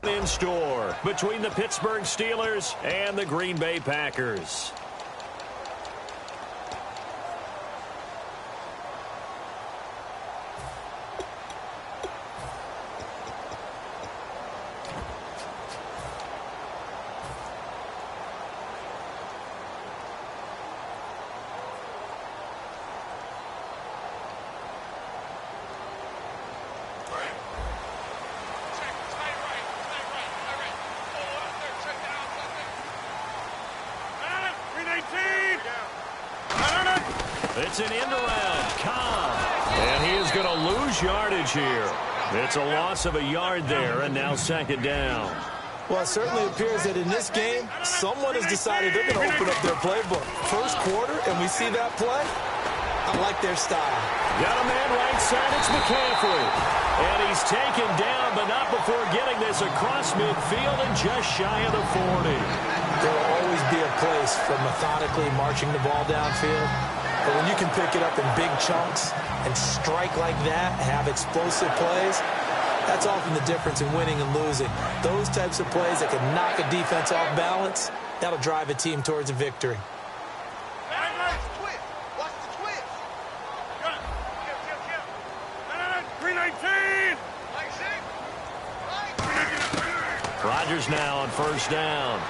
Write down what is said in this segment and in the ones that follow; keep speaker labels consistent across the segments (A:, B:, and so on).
A: In store between the Pittsburgh Steelers and the Green Bay Packers. It's an end around. Cobb. And he is going to lose yardage here. It's a loss of a yard there, and now second down.
B: Well, it certainly appears that in this game, someone has decided they're going to open up their playbook. First quarter, and we see that play. I like their style.
A: Got a man right side. It's McCaffrey. And he's taken down, but not before getting this across midfield and just shy of the 40.
B: There will always be a place for methodically marching the ball downfield. But when you can pick it up in big chunks and strike like that, have explosive plays, that's often the difference in winning and losing. Those types of plays that can knock a defense off balance, that'll drive a team towards a victory.
A: Rodgers now on first down.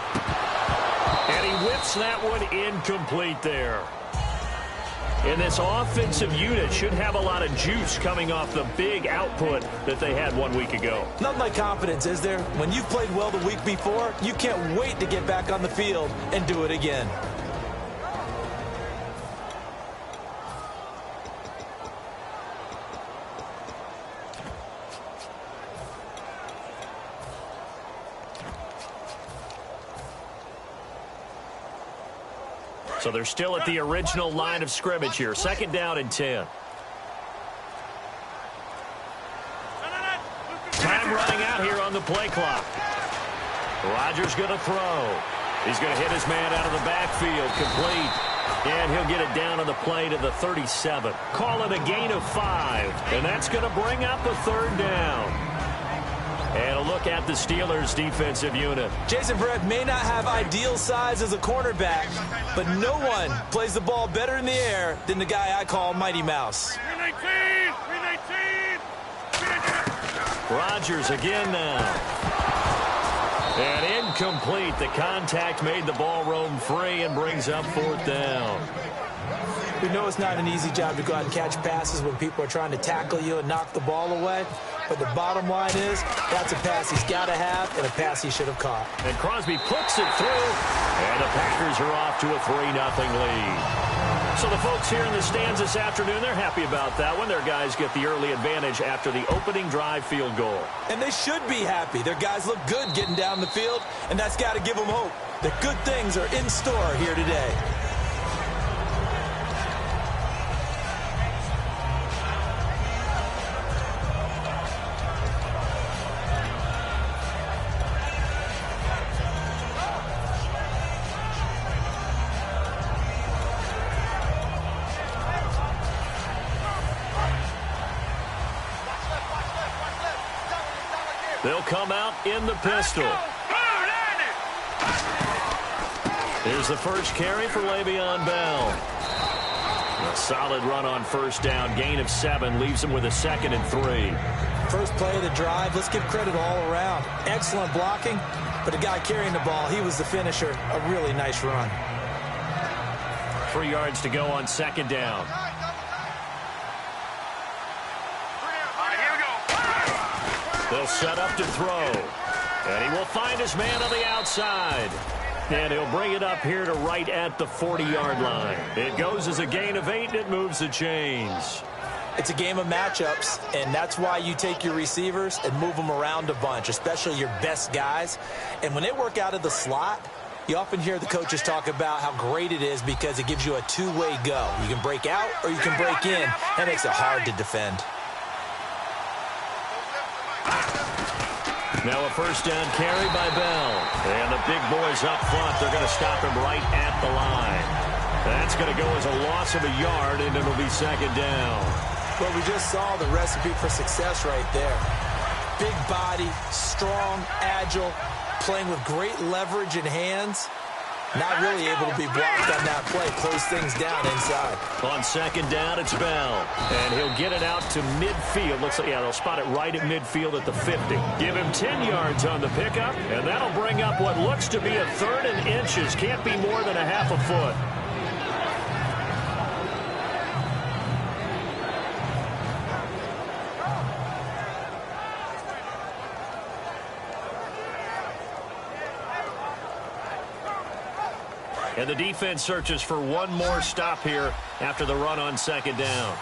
A: And he whips that one incomplete there. And this offensive unit should have a lot of juice coming off the big output that they had 1 week ago.
B: Nothing like confidence, is there? When you've played well the week before, you can't wait to get back on the field and do it again.
A: So they're still at the original line of scrimmage here. Second down and 10. Time running out here on the play clock. Rodgers going to throw. He's going to hit his man out of the backfield. Complete. And he'll get it down on the play to the 37. Call it a gain of 5. And that's going to bring up a third down. And a look at the Steelers' defensive unit.
B: Jason Verrett may not have ideal size as a cornerback, but no one plays the ball better in the air than the guy I call Mighty Mouse.
A: 319. Rodgers again now. And incomplete. The contact made the ball roam free and brings up fourth down.
B: We know it's not an easy job to go out and catch passes when people are trying to tackle you and knock the ball away. But the bottom line is, that's a pass he's got to have and a pass he should have caught.
A: And Crosby puts it through, and the Packers are off to a 3-0 lead. So the folks here in the stands this afternoon, they're happy about that one. Their guys get the early advantage after the opening drive field goal.
B: And they should be happy. Their guys look good getting down the field, and that's got to give them hope that good things are in store here today.
A: They'll come out in the pistol. Here's the first carry for Le'Veon Bell. A solid run on first down. Gain of 7 leaves him with a 2nd and 3.
B: First play of the drive. Let's give credit all around. Excellent blocking, but the guy carrying the ball, he was the finisher. A really nice run.
A: 3 yards to go on second down. They'll set up to throw. And he will find his man on the outside. And he'll bring it up here to right at the 40-yard line. It goes as a gain of 8, and it moves the chains.
B: It's a game of matchups, and that's why you take your receivers and move them around a bunch, especially your best guys. And when they work out of the slot, you often hear the coaches talk about how great it is because it gives you a two-way go. You can break out or you can break in. That makes it hard to defend.
A: Now a first down carry by Bell. And the big boys up front, they're going to stop him right at the line. That's going to go as a loss of a yard, and it'll be second down.
B: Well, we just saw the recipe for success right there. Big body, strong, agile, playing with great leverage in hands. Not really able to be blocked on that play. Close things down inside.
A: On second down, it's Bell. And he'll get it out to midfield. Looks like, yeah, they'll spot it right at midfield at the 50. Give him 10 yards on the pickup, and that'll bring up what looks to be a 3rd and inches. Can't be more than a half a foot. And the defense searches for one more stop here after the run on second down.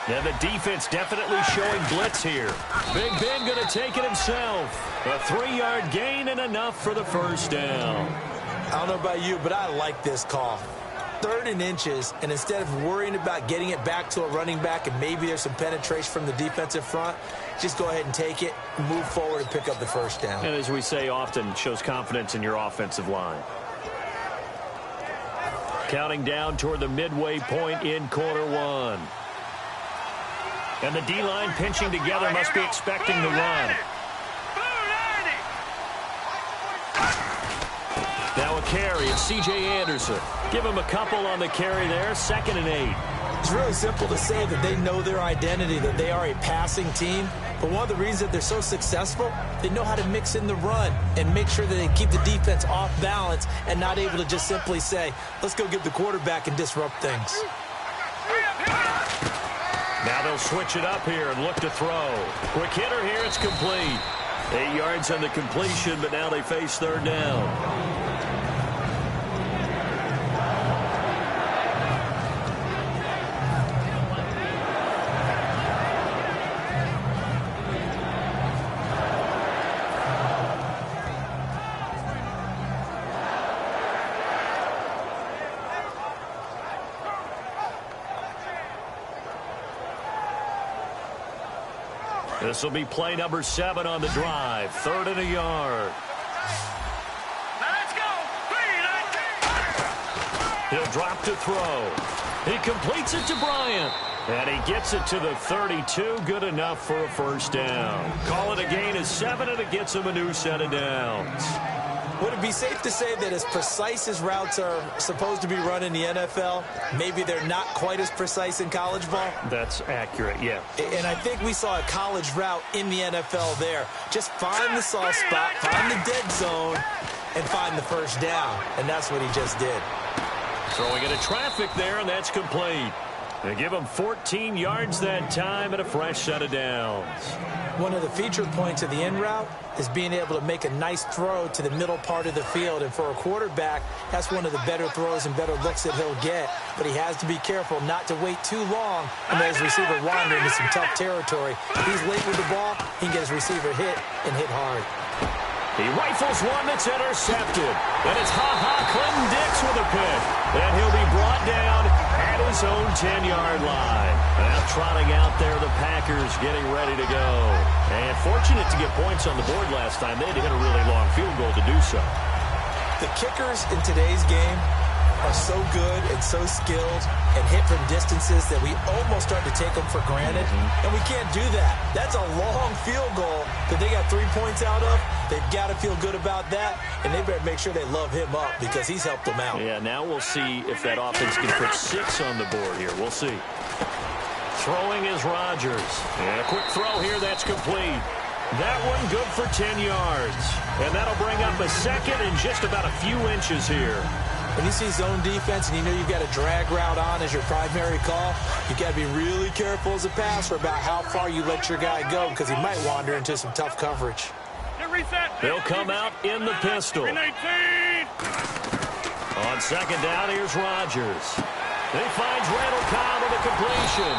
A: And the defense definitely showing blitz here. Big Ben going to take it himself. A 3-yard gain and enough for the first down.
B: I don't know about you, but I like this call. 3rd and inches, and instead of worrying about getting it back to a running back and maybe there's some penetration from the defensive front, just go ahead and take it, move forward, and pick up the first down.
A: And as we say often, shows confidence in your offensive line. Counting down toward the midway point in quarter one. And the D-line pinching together, must be expecting the run. Now a carry, it's C.J. Anderson. Give him a couple on the carry there, 2nd and 8.
B: It's really simple to say that they know their identity, that they are a passing team. But one of the reasons that they're so successful, they know how to mix in the run and make sure that they keep the defense off balance and not able to just simply say, let's go get the quarterback and disrupt things.
A: Now they'll switch it up here and look to throw. Quick hitter here, it's complete. 8 yards on the completion, but now they face 3rd down. This will be play number 7 on the drive. 3rd and a yard.
C: Let's go.
A: He'll drop to throw. He completes it to Bryant. And he gets it to the 32. Good enough for a first down. Call it a gain of 7, and it gets him a new set of downs.
B: Would it be safe to say that as precise as routes are supposed to be run in the NFL, maybe they're not quite as precise in college ball?
A: That's accurate, yeah.
B: And I think we saw a college route in the NFL there. Just find the soft spot, find the dead zone, and find the first down. And that's what he just did.
A: Throwing into traffic there, and that's complete. They give him 14 yards that time and a fresh set of downs.
B: One of the feature points of the in route is being able to make a nice throw to the middle part of the field. And for a quarterback, that's one of the better throws and better looks that he'll get. But he has to be careful not to wait too long and let his receiver wander into some tough territory. If he's late with the ball, he can get his receiver hit and hit hard.
A: He rifles one that's intercepted. And it's Clinton Dix with a pick. And he'll be brought down at his own 10-yard line. Now trotting out there, the Packers getting ready to go. And fortunate to get points on the board last time. They had to hit a really long field goal to do so.
B: The kickers in today's game are so good and so skilled and hit from distances that we almost start to take them for granted. And we can't do that. That's a long field goal that they got 3 points out of. They've got to feel good about that, and they better make sure they love him up because he's helped them out.
A: Yeah, now we'll see if that offense can put 6 on the board here. We'll see. Throwing is Rodgers. And a quick throw here, that's complete. That one good for 10 yards. And that'll bring up a second and just about a few inches here.
B: When you see zone defense and you know you've got a drag route on as your primary call, you got to be really careful as a passer about how far you let your guy go because he might wander into some tough coverage.
A: They'll come out in the pistol. On second down, here's Rodgers. He finds Randall Cobb with a completion.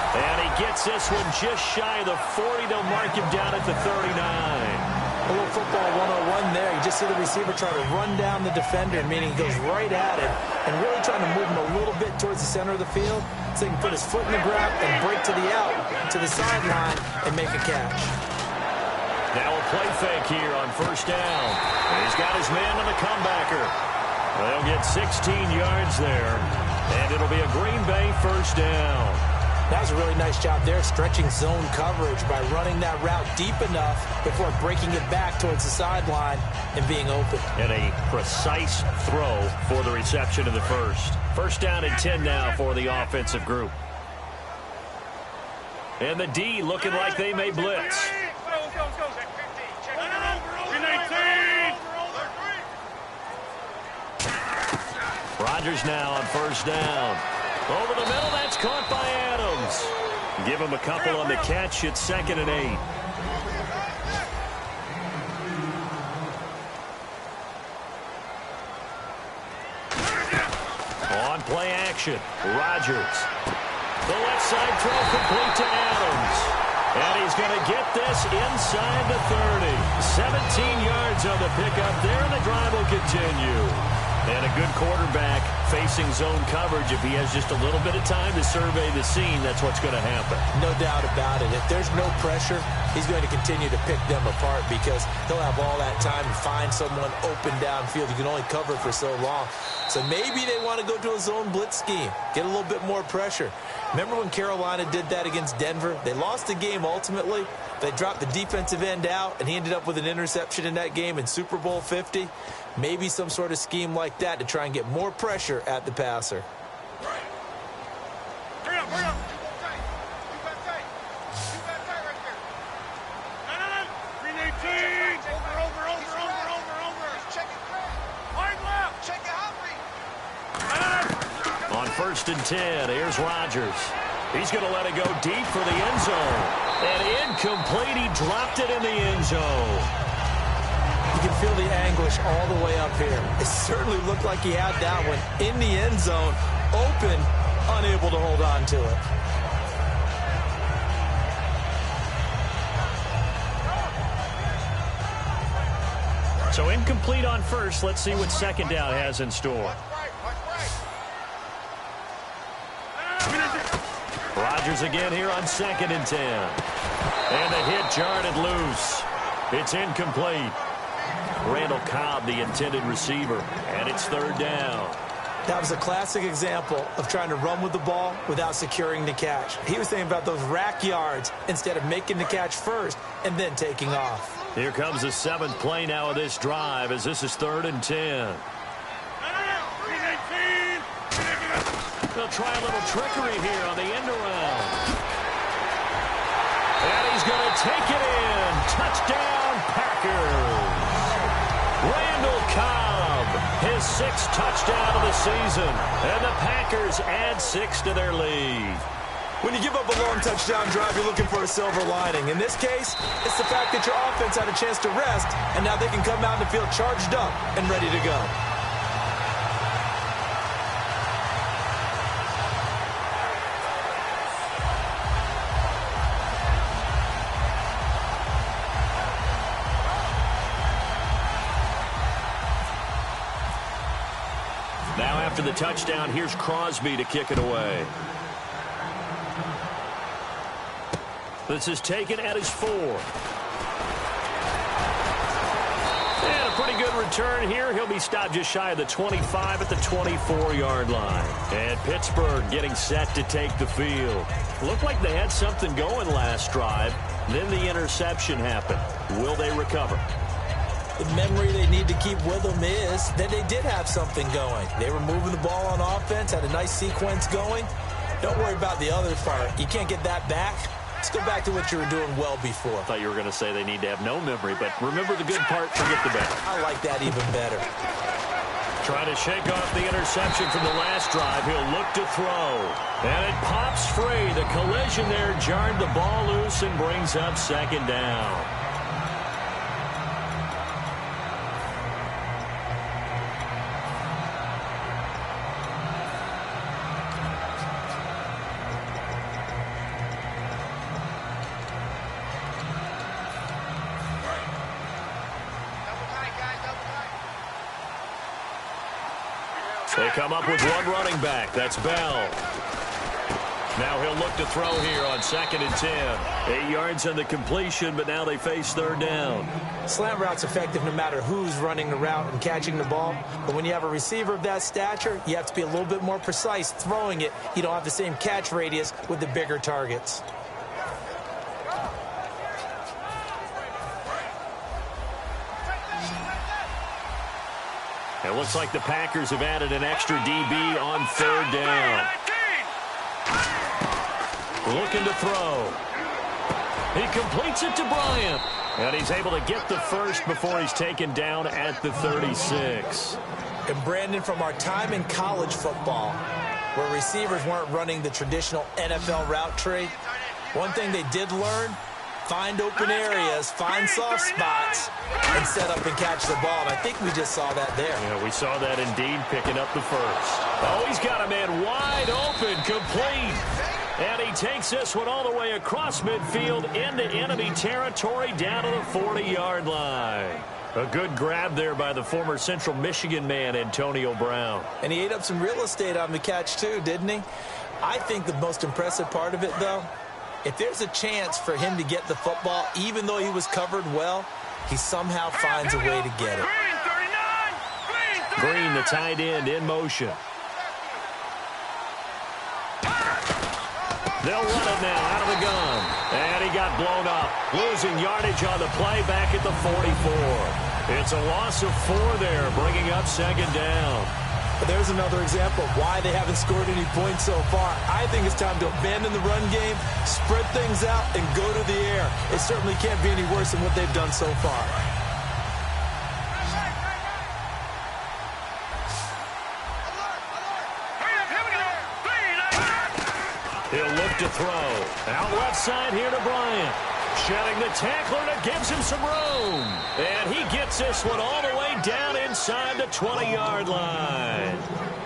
A: And he gets this one just shy of the 40. They'll mark him down at the 39.
B: A little football 101 there. You just see the receiver try to run down the defender, meaning he goes right at it and really trying to move him a little bit towards the center of the field so he can put his foot in the ground and break to the out, to the sideline, and make a catch.
A: Now a play fake here on first down. And he's got his man on the comebacker. They'll get 16 yards there, and it'll be a Green Bay first down.
B: That was a really nice job there, stretching zone coverage by running that route deep enough before breaking it back towards the sideline and being open.
A: And a precise throw for the reception of the first. First down and 10 now for the offensive group. And the D looking like they may blitz. Rodgers now on first down. Over the middle, that's caught by Adams. Give him a couple on the catch. It's 2nd and 8. On play action, Rodgers. The left side throw complete to Adams. And he's going to get this inside the 30. 17 yards on the pickup there, and the drive will continue. And a good quarterback facing zone coverage. If he has just a little bit of time to survey the scene, that's what's going to happen.
B: No doubt about it. If there's no pressure, he's going to continue to pick them apart because he'll have all that time to find someone open downfield. You can only cover for so long. So maybe they want to go to a zone blitz scheme, get a little bit more pressure. Remember when Carolina did that against Denver? They lost the game ultimately. They dropped the defensive end out, and he ended up with an interception in that game in Super Bowl 50. Maybe some sort of scheme like that to try and get more pressure at the passer.
C: Hurry up, hurry up. You got tight. You got tight right there. No. 318. Over. Check it clear. Wide left. Check it hot.
A: On 1st and 10, here's Rodgers. He's going to let it go deep for the end zone. And incomplete. He dropped it in the end zone.
B: You can feel the anguish all the way up here. It certainly looked like he had that one in the end zone, open, unable to hold on to it.
A: So incomplete on first. Let's see what 2nd down has in store. Rodgers again here on 2nd and 10. And the hit jarred it loose. It's incomplete. Randall Cobb, the intended receiver, and it's 3rd down.
B: That was a classic example of trying to run with the ball without securing the catch. He was thinking about those rack yards instead of making the catch first and then taking off.
A: Here comes the 7th play now of this drive as this is 3rd and 10. They'll try a little trickery here on the end around. And he's going to take it in. Touchdown, Packers. Randall Cobb, his 6th touchdown of the season. And the Packers add 6 to their lead.
B: When you give up a long touchdown drive, you're looking for a silver lining. In this case, it's the fact that your offense had a chance to rest, and now they can come out in the field charged up and ready to go.
A: Now after the touchdown, here's Crosby to kick it away. This is taken at his 4. And a pretty good return here. He'll be stopped just shy of the 25 at the 24-yard line. And Pittsburgh getting set to take the field. Looked like they had something going last drive. Then the interception happened. Will they recover?
B: The memory they need to keep with them is that they did have something going. They were moving the ball on offense, had a nice sequence going. Don't worry about the other part. You can't get that back. Let's go back to what you were doing well before.
A: I thought you were going to say they need to have no memory, but remember the good part, forget the bad.
B: I like that even better.
A: Trying to shake off the interception from the last drive. He'll look to throw. And it pops free. The collision there jarred the ball loose and brings up 2nd down. They come up with one running back. That's Bell. Now he'll look to throw here on 2nd and 10. 8 yards on the completion, but now they face 3rd down.
B: Slant route's effective no matter who's running the route and catching the ball. But when you have a receiver of that stature, you have to be a little bit more precise throwing it. You don't have the same catch radius with the bigger targets.
A: It looks like the Packers have added an extra DB on 3rd down. Looking to throw. He completes it to Bryant. And he's able to get the first before he's taken down at the 36.
B: And Brandon, from our time in college football, where receivers weren't running the traditional NFL route tree, one thing they did learn: find open areas, find soft spots, and set up and catch the ball. And I think we just saw that there.
A: Yeah, we saw that indeed, picking up the first. Oh, he's got a man wide open, complete. And he takes this one all the way across midfield into enemy territory down to the 40-yard line. A good grab there by the former Central Michigan man, Antonio Brown.
B: And he ate up some real estate on the catch too, didn't he? I think the most impressive part of it, though, if there's a chance for him to get the football, even though he was covered well, he somehow finds a way to get it.
A: Green, the tight end, in motion. They'll run it now out of the gun. And he got blown up. Losing yardage on the play back at the 44. It's a loss of 4 there, bringing up 2nd down.
B: But there's another example of why they haven't scored any points so far. I think it's time to abandon the run game, spread things out, and go to the air. It certainly can't be any worse than what they've done so far.
A: He'll look to throw. Out left side here to Bryant. Shedding the tackler that gives him some room. And he gets this one all the way down inside the 20-yard line.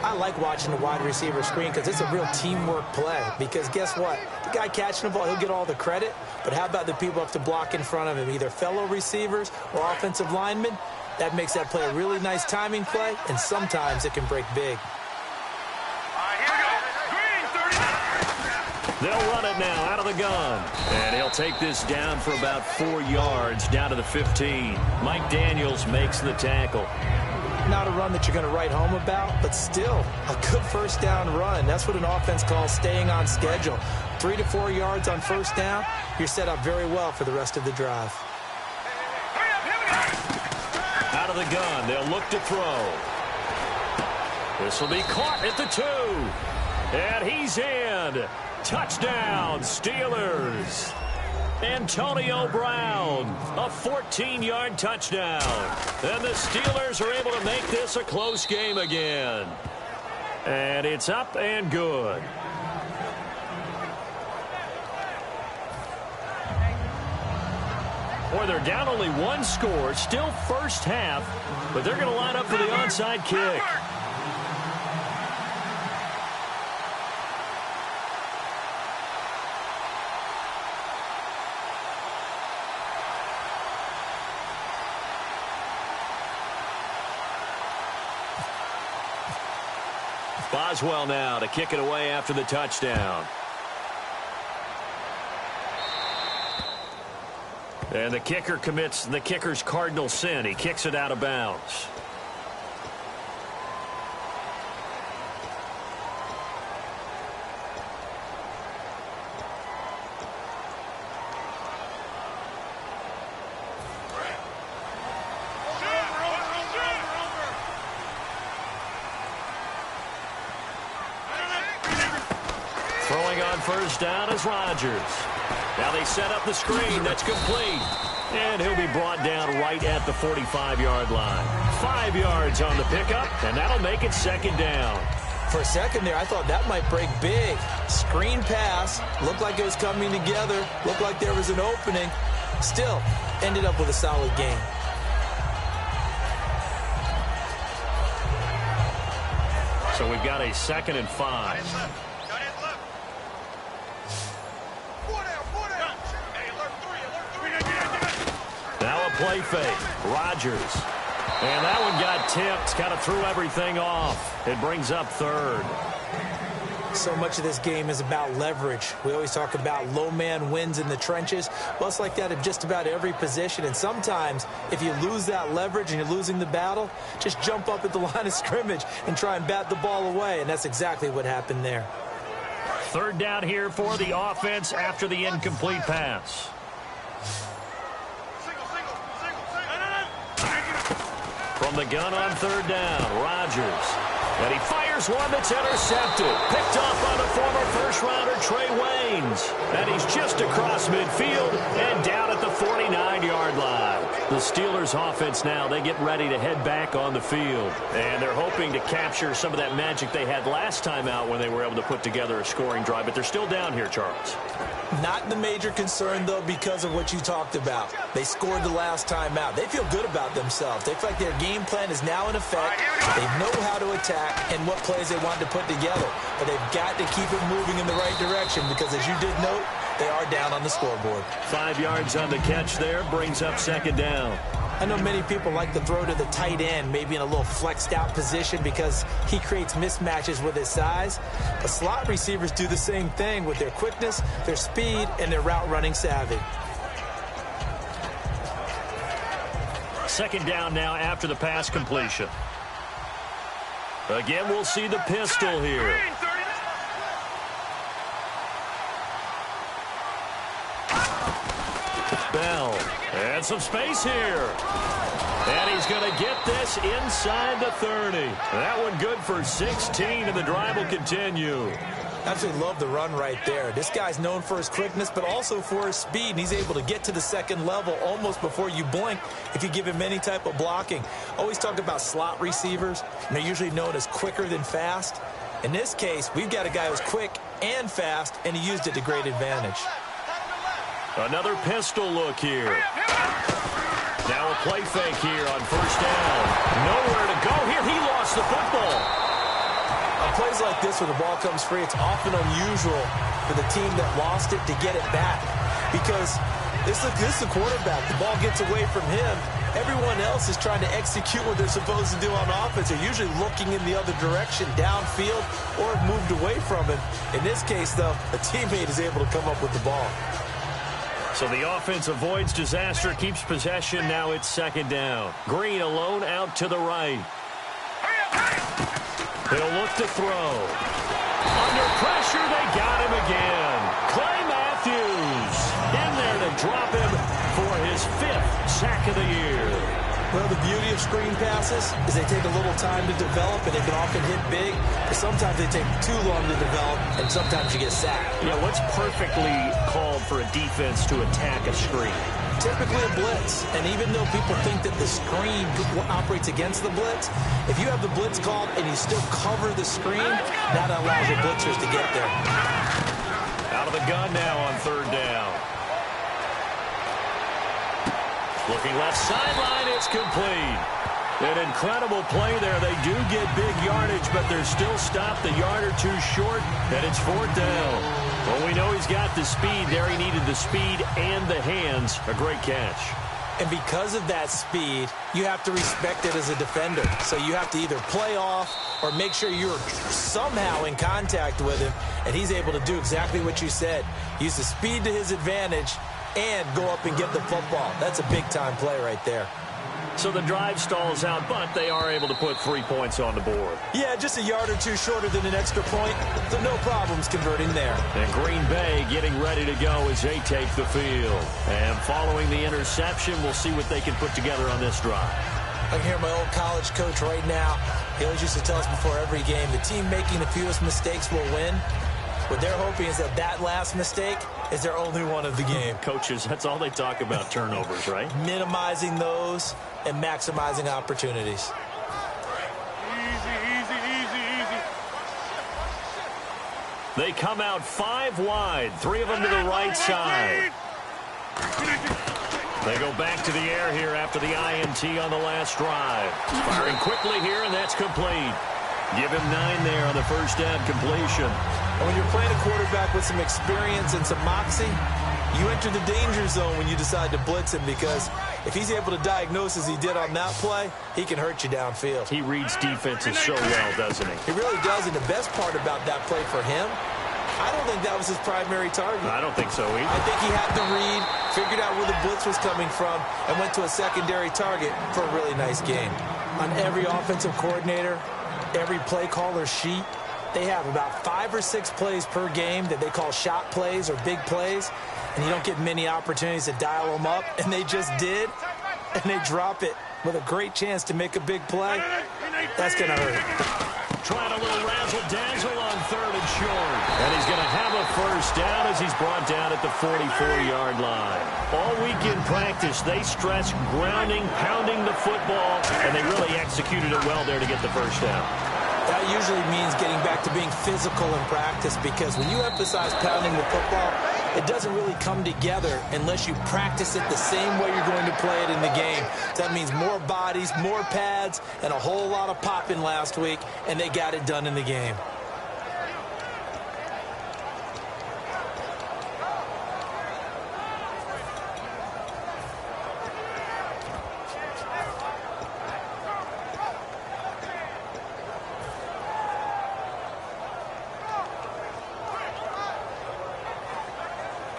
B: I like watching the wide receiver screen because it's a real teamwork play. Because guess what? The guy catching the ball, he'll get all the credit. But how about the people up to block in front of him, either fellow receivers or offensive linemen? That makes that play a really nice timing play, and sometimes it can break big.
A: They'll run it now out of the gun. And he'll take this down for about 4 yards, down to the 15. Mike Daniels makes the tackle.
B: Not a run that you're going to write home about, but still a good first down run. That's what an offense calls staying on schedule. 3 to 4 yards on first down, you're set up very well for the rest of the drive.
A: Out of the gun, they'll look to throw. This will be caught at the 2. And he's in. Touchdown, Steelers. Antonio Brown, a 14-yard touchdown. And the Steelers are able to make this a close game again. And it's up and good. Boy, they're down only 1 score, still first half, but they're going to line up for the onside kick. Boswell now to kick it away after the touchdown. And the kicker commits the kicker's cardinal sin. He kicks it out of bounds. First down is Rodgers. Now they set up the screen. That's complete. And he'll be brought down right at the 45-yard line. 5 yards on the pickup, and that'll make it 2nd down.
B: For a second there, I thought that might break big. Screen pass. Looked like it was coming together. Looked like there was an opening. Still, ended up with a solid game.
A: So we've got a 2nd and 5. Now a play fake. Rodgers. And that one got tipped. Kind of threw everything off. It brings up 3rd.
B: So much of this game is about leverage. We always talk about low man wins in the trenches. Well, it's like that at just about every position. And sometimes, if you lose that leverage and you're losing the battle, just jump up at the line of scrimmage and try and bat the ball away. And that's exactly what happened there.
A: Third down here for the offense after the incomplete pass. From the gun on third down, Rodgers. And he fires one that's intercepted. Picked off by the former first-rounder Trey Waynes. And he's just across midfield and down at the 49-yard line. The Steelers' offense now, they get ready to head back on the field. And they're hoping to capture some of that magic they had last time out when they were able to put together a scoring drive. But they're still down here, Charles.
B: Not the major concern, though, because of what you talked about. They scored the last time out. They feel good about themselves. They feel like their game plan is now in effect. They know how to attack and what plays they want to put together. But they've got to keep it moving in the right direction because, as you did note, they are down on the scoreboard.
A: 5 yards on the catch there, brings up second down.
B: I know many people like to throw to the tight end, maybe in a little flexed out position because he creates mismatches with his size. But slot receivers do the same thing with their quickness, their speed, and their route running savvy.
A: Second down now after the pass completion. Again, we'll see the pistol here. Bell. And some space here. And he's going to get this inside the 30. That one good for 16, and the drive will continue.
B: Absolutely love the run right there. This guy's known for his quickness, but also for his speed, and he's able to get to the second level almost before you blink if you give him any type of blocking. Always talk about slot receivers, and they're usually known as quicker than fast. In this case, we've got a guy who's quick and fast, and he used it to great advantage.
A: Another pistol look here. Now a play fake here on first down. Nowhere to go here. He lost the football.
B: On plays like this where the ball comes free, it's often unusual for the team that lost it to get it back. Because this is the quarterback. The ball gets away from him. Everyone else is trying to execute what they're supposed to do on offense. They're usually looking in the other direction, downfield, or moved away from him. In this case, though, a teammate is able to come up with the ball.
A: So the offense avoids disaster, keeps possession. Now it's second down. Green alone out to the right. He'll look to throw. Under pressure, they got him again. Clay Matthews in there to drop him for his 5th sack of the year.
B: Well, the beauty of screen passes is they take a little time to develop, and they can often hit big, but sometimes they take too long to develop, and sometimes you get sacked.
A: Yeah, what's perfectly called for a defense to attack a screen?
B: Typically a blitz, and even though people think that the screen operates against the blitz, if you have the blitz called and you still cover the screen, that allows your blitzers to get there.
A: Out of the gun now on third down. Looking left sideline, it's complete. An incredible play there. They do get big yardage, but they're still stopped a yard or two short, and it's fourth down. Well, we know he's got the speed there. He needed the speed and the hands. A great catch.
B: And because of that speed, you have to respect it as a defender. So you have to either play off or make sure you're somehow in contact with him, and he's able to do exactly what you said. Use the speed to his advantage and go up and get the football. That's a big-time play right there.
A: So the drive stalls out, but they are able to put 3 points on the board.
B: Yeah, just a yard or two shorter than an extra point, so no problems converting there.
A: And Green Bay getting ready to go as they take the field. And following the interception, we'll see what they can put together on this drive.
B: I can hear my old college coach right now. He always used to tell us before every game, the team making the fewest mistakes will win. What they're hoping is that last mistake is their only one of the game.
A: Coaches, that's all they talk about, turnovers, right?
B: Minimizing those and maximizing opportunities.
C: Easy.
A: They come out 5 wide, 3 of them to the right side. They go back to the air here after the INT on the last drive. Firing quickly here, and that's complete. Give him 9 there on the first down completion.
B: And when you're playing a quarterback with some experience and some moxie, You enter the danger zone when you decide to blitz him, because if he's able to diagnose as he did on that play, he can hurt you downfield.
A: He reads defenses so well, doesn't he?
B: He really does, and the best part about that play for him, I don't think that was his primary target.
A: I don't think so either.
B: I think he had the read, figured out where the blitz was coming from, and went to a secondary target for a really nice game. On every offensive coordinator, every play caller sheet, they have about 5 or 6 plays per game that they call shot plays or big plays, and you don't get many opportunities to dial them up, and they just did, and they drop it with a great chance to make a big play. That's going to hurt.
A: Trying a little razzle-dazzle on 3rd and short. And he's going to have a first down as he's brought down at the 44-yard line. All week in practice, they stress grounding, pounding the football, and they really executed it well there to get the first down.
B: That usually means getting back to being physical in practice, because when you emphasize pounding the football, it doesn't really come together unless you practice it the same way you're going to play it in the game. So that means more bodies, more pads, and a whole lot of popping last week, and they got it done in the game.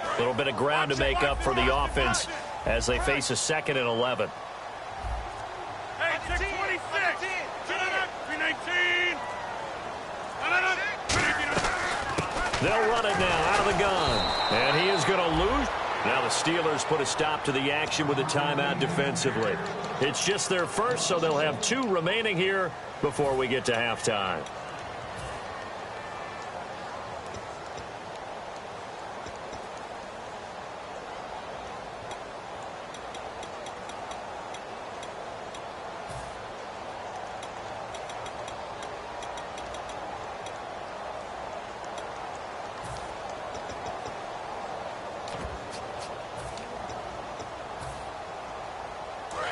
A: A little bit of ground to make up for the offense as they face a 2nd and 11.
C: Hey, 626. 319.
A: They'll run it now out of the gun. And he is going to lose. Now the Steelers put a stop to the action with a timeout defensively. It's just their first, so they'll have 2 remaining here before we get to halftime.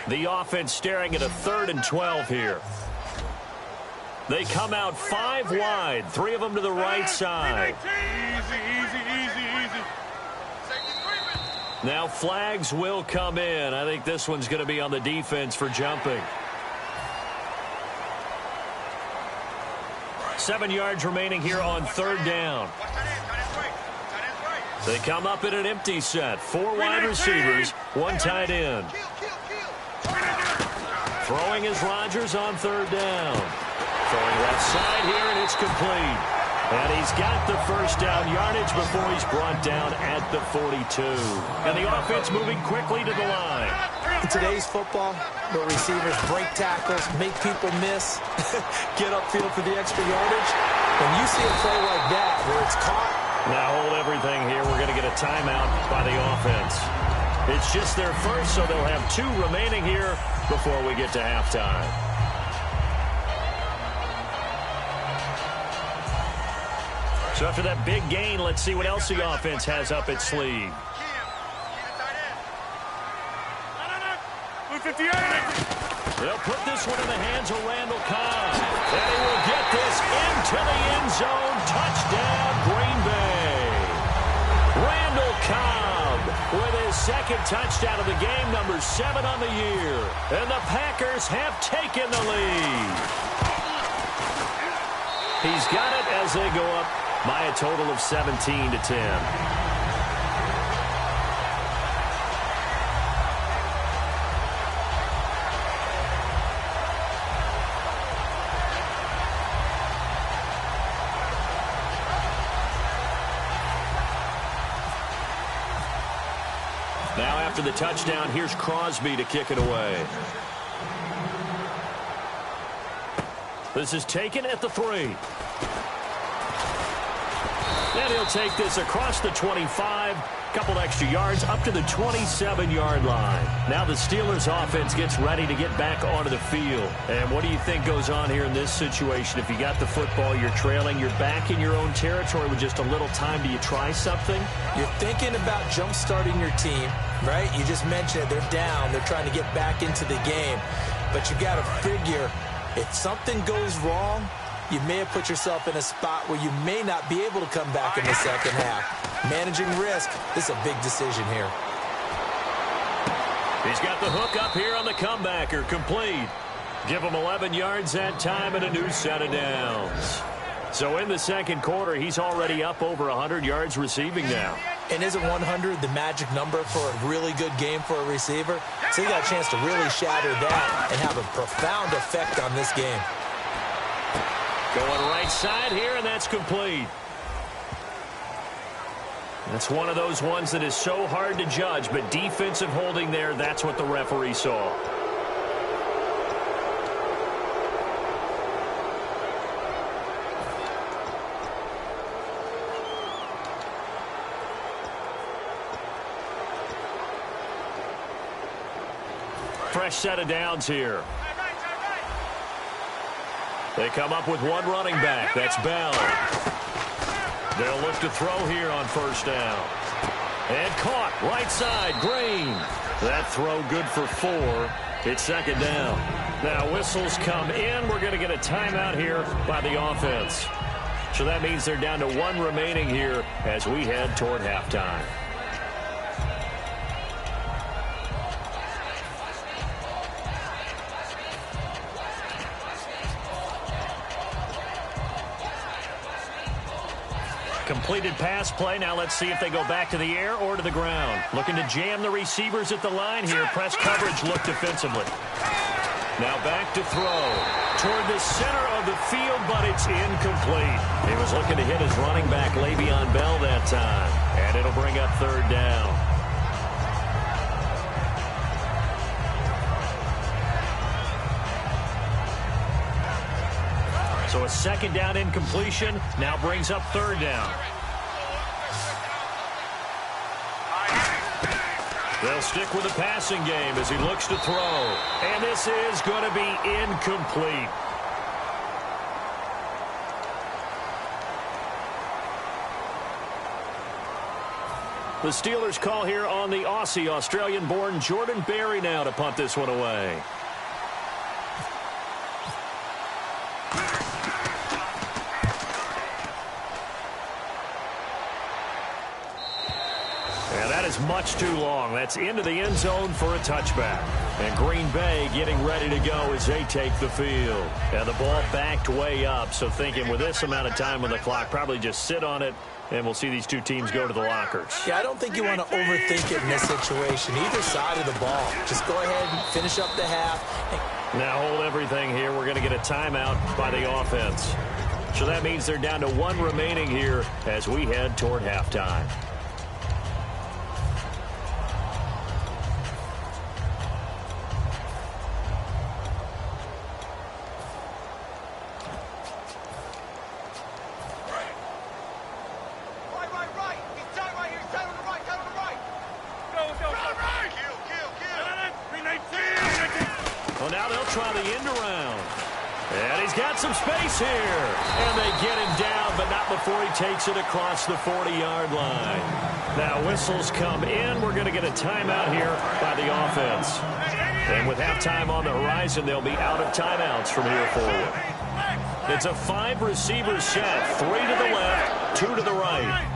A: The offense staring at a 3rd and 12 here. They come out 5 wide, 3 of them to the right side.
C: Easy.
A: Now flags will come in. I think this one's going to be on the defense for jumping. 7 yards remaining here on 3rd down. They come up in an empty set. 4 wide receivers, 1 tight end. Throwing is Rodgers on 3rd down. Throwing left side here, and it's complete. And he's got the first down yardage before he's brought down at the 42. And the offense moving quickly to the line.
B: In today's football, where receivers break tackles, make people miss, get upfield for the extra yardage, when you see a play like that where it's caught.
A: Now hold everything here. We're going to get a timeout by the offense. It's just their first, so they'll have 2 remaining here before we get to halftime. So after that big gain, let's see what else the offense has up its sleeve. They'll put this one in the hands of Randall Cobb. And he will get this into the end zone. Touchdown, Green Bay. Randall Cobb with his 2nd touchdown of the game, number 7 on the year. And the Packers have taken the lead. He's got it as they go up by a total of 17-10. Now after the touchdown, here's Crosby to kick it away. This is taken at the 3. And he'll take this across the 25, couple extra yards up to the 27-yard line. Now the Steelers offense gets ready to get back onto the field. And what do you think goes on here in this situation? If you got the football, you're trailing, you're back in your own territory with just a little time. Do you try something?
B: You're thinking about jump-starting your team, right? You just mentioned it. They're down. They're trying to get back into the game. But you got to figure, if something goes wrong, you may have put yourself in a spot where you may not be able to come back in the second half. Managing risk, this is a big decision here.
A: He's got the hook up here on the comebacker, complete. Give him 11 yards that time and a new set of downs. So in the second quarter, he's already up over 100 yards receiving now.
B: And isn't 100 the magic number for a really good game for a receiver? So he got a chance to really shatter that and have a profound effect on this game.
A: Going right side here, and that's complete. That's one of those ones that is so hard to judge, but defensive holding there, that's what the referee saw. Fresh set of downs here. They come up with one running back. That's Bell. They'll look to throw here on first down. And caught right side, Green. That throw good for 4. It's second down. Now whistles come in. We're going to get a timeout here by the offense. So that means they're down to 1 remaining here as we head toward halftime. Completed pass play. Now let's see if they go back to the air or to the ground. Looking to jam the receivers at the line here. Press coverage, look defensively. Now back to throw. Toward the center of the field, but it's incomplete. He was looking to hit his running back, Le'Veon Bell, that time. And it'll bring up third down. So a second down incompletion now brings up third down. They'll stick with the passing game as he looks to throw. And this is going to be incomplete. The Steelers call here on the Aussie, Australian-born Jordan Berry now to punt this one away. Much too long. That's into the end zone for a touchback. And Green Bay getting ready to go as they take the field. And the ball backed way up, so thinking with this amount of time on the clock, probably just sit on it, and we'll see these two teams go to the lockers.
B: Yeah, I don't think you want to overthink it in this situation. Either side of the ball. Just go ahead and finish up the half.
A: Now hold everything here. We're going to get a timeout by the offense. So that means they're down to 1 remaining here as we head toward halftime. Takes it across the 40-yard line. Now whistles come in. We're going to get a timeout here by the offense. And with halftime on the horizon, they'll be out of timeouts from here forward. It's a 5-receiver set. 3 to the left, 2 to the right.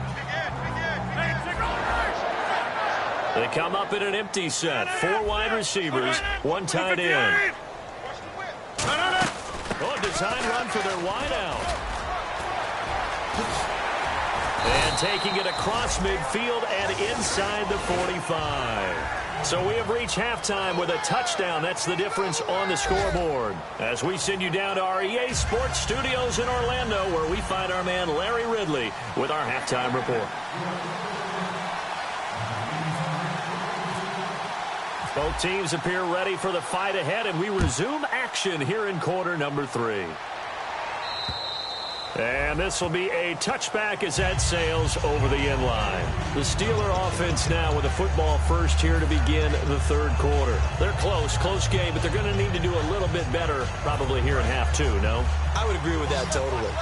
A: They come up in an empty set. 4 wide receivers, 1 tight end. Oh, design run for their wideout. And taking it across midfield and inside the 45. So we have reached halftime with a touchdown. That's the difference on the scoreboard. As we send you down to our EA Sports Studios in Orlando, where we find our man Larry Ridley with our halftime report. Both teams appear ready for the fight ahead, and we resume action here in quarter number 3. And this will be a touchback as that sails over the end line. The Steeler offense now with a football first here to begin the third quarter. They're close game, but they're going to need to do a little bit better probably here in half 2, no?
B: I would agree with that totally.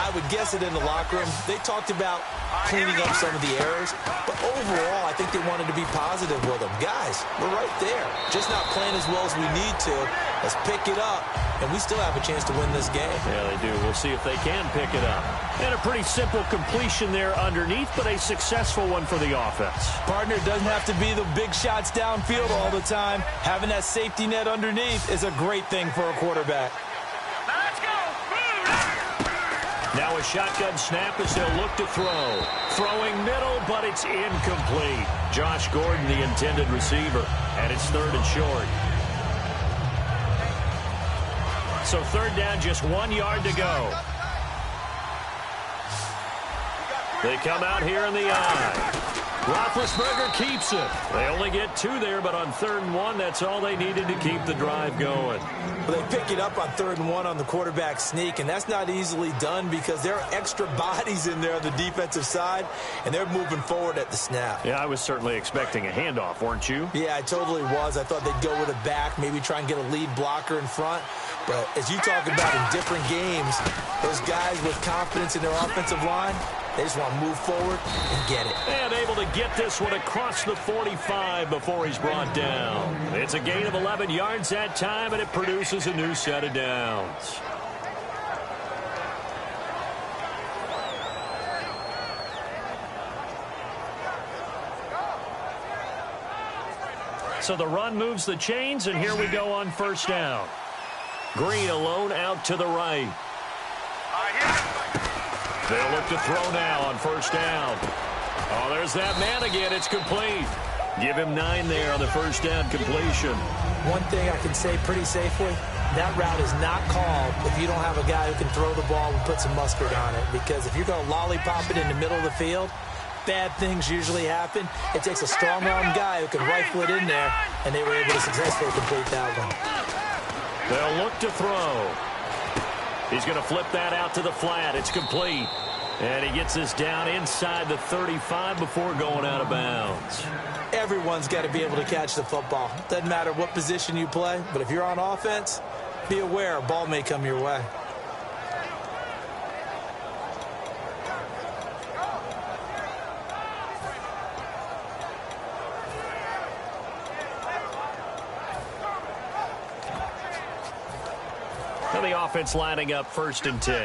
B: I would guess it in the locker room. They talked about cleaning up some of the errors, but overall, I think they wanted to be positive with them. Guys, we're right there. Just not playing as well as we need to. Let's pick it up, and we still have a chance to win this game.
A: Yeah, they do. We'll see if they can pick it up. And a pretty simple completion there underneath, but a successful one for the offense.
B: Partner, it doesn't have to be the big shots downfield all the time. Having that safety net underneath is a great thing for a quarterback.
A: Now a shotgun snap as they'll look to throw. Throwing middle, but it's incomplete. Josh Gordon, the intended receiver, and it's 3rd and short. So 3rd down, just 1 yard to go. They come out here in the eye. Roethlisberger keeps it. They only get 2 there, but on 3rd and 1, that's all they needed to keep the drive going.
B: Well, they pick it up on 3rd and 1 on the quarterback sneak, and that's not easily done because there are extra bodies in there on the defensive side, and they're moving forward at the snap.
A: Yeah, I was certainly expecting a handoff, weren't you?
B: Yeah, I totally was. I thought they'd go with a back, maybe try and get a lead blocker in front. But as you talk about in different games, those guys with confidence in their offensive line, they just want to move forward and get it.
A: And able to get this one across the 45 before he's brought down. It's a gain of 11 yards that time, and it produces a new set of downs. So the run moves the chains, and here we go on 1st down. Green alone out to the right. They'll look to throw now on 1st down. Oh, there's that man again. It's complete. Give him 9 there on the 1st down completion.
B: One thing I can say pretty safely, that route is not called if you don't have a guy who can throw the ball and put some mustard on it. Because if you're going to lollipop it in the middle of the field, bad things usually happen. It takes a strong-arm guy who can rifle it in there, and they were able to successfully complete that one.
A: They'll look to throw. He's going to flip that out to the flat. It's complete. And he gets this down inside the 35 before going out of bounds.
B: Everyone's got to be able to catch the football. Doesn't matter what position you play, but if you're on offense, be aware a ball may come your way.
A: The offense lining up 1st and 10.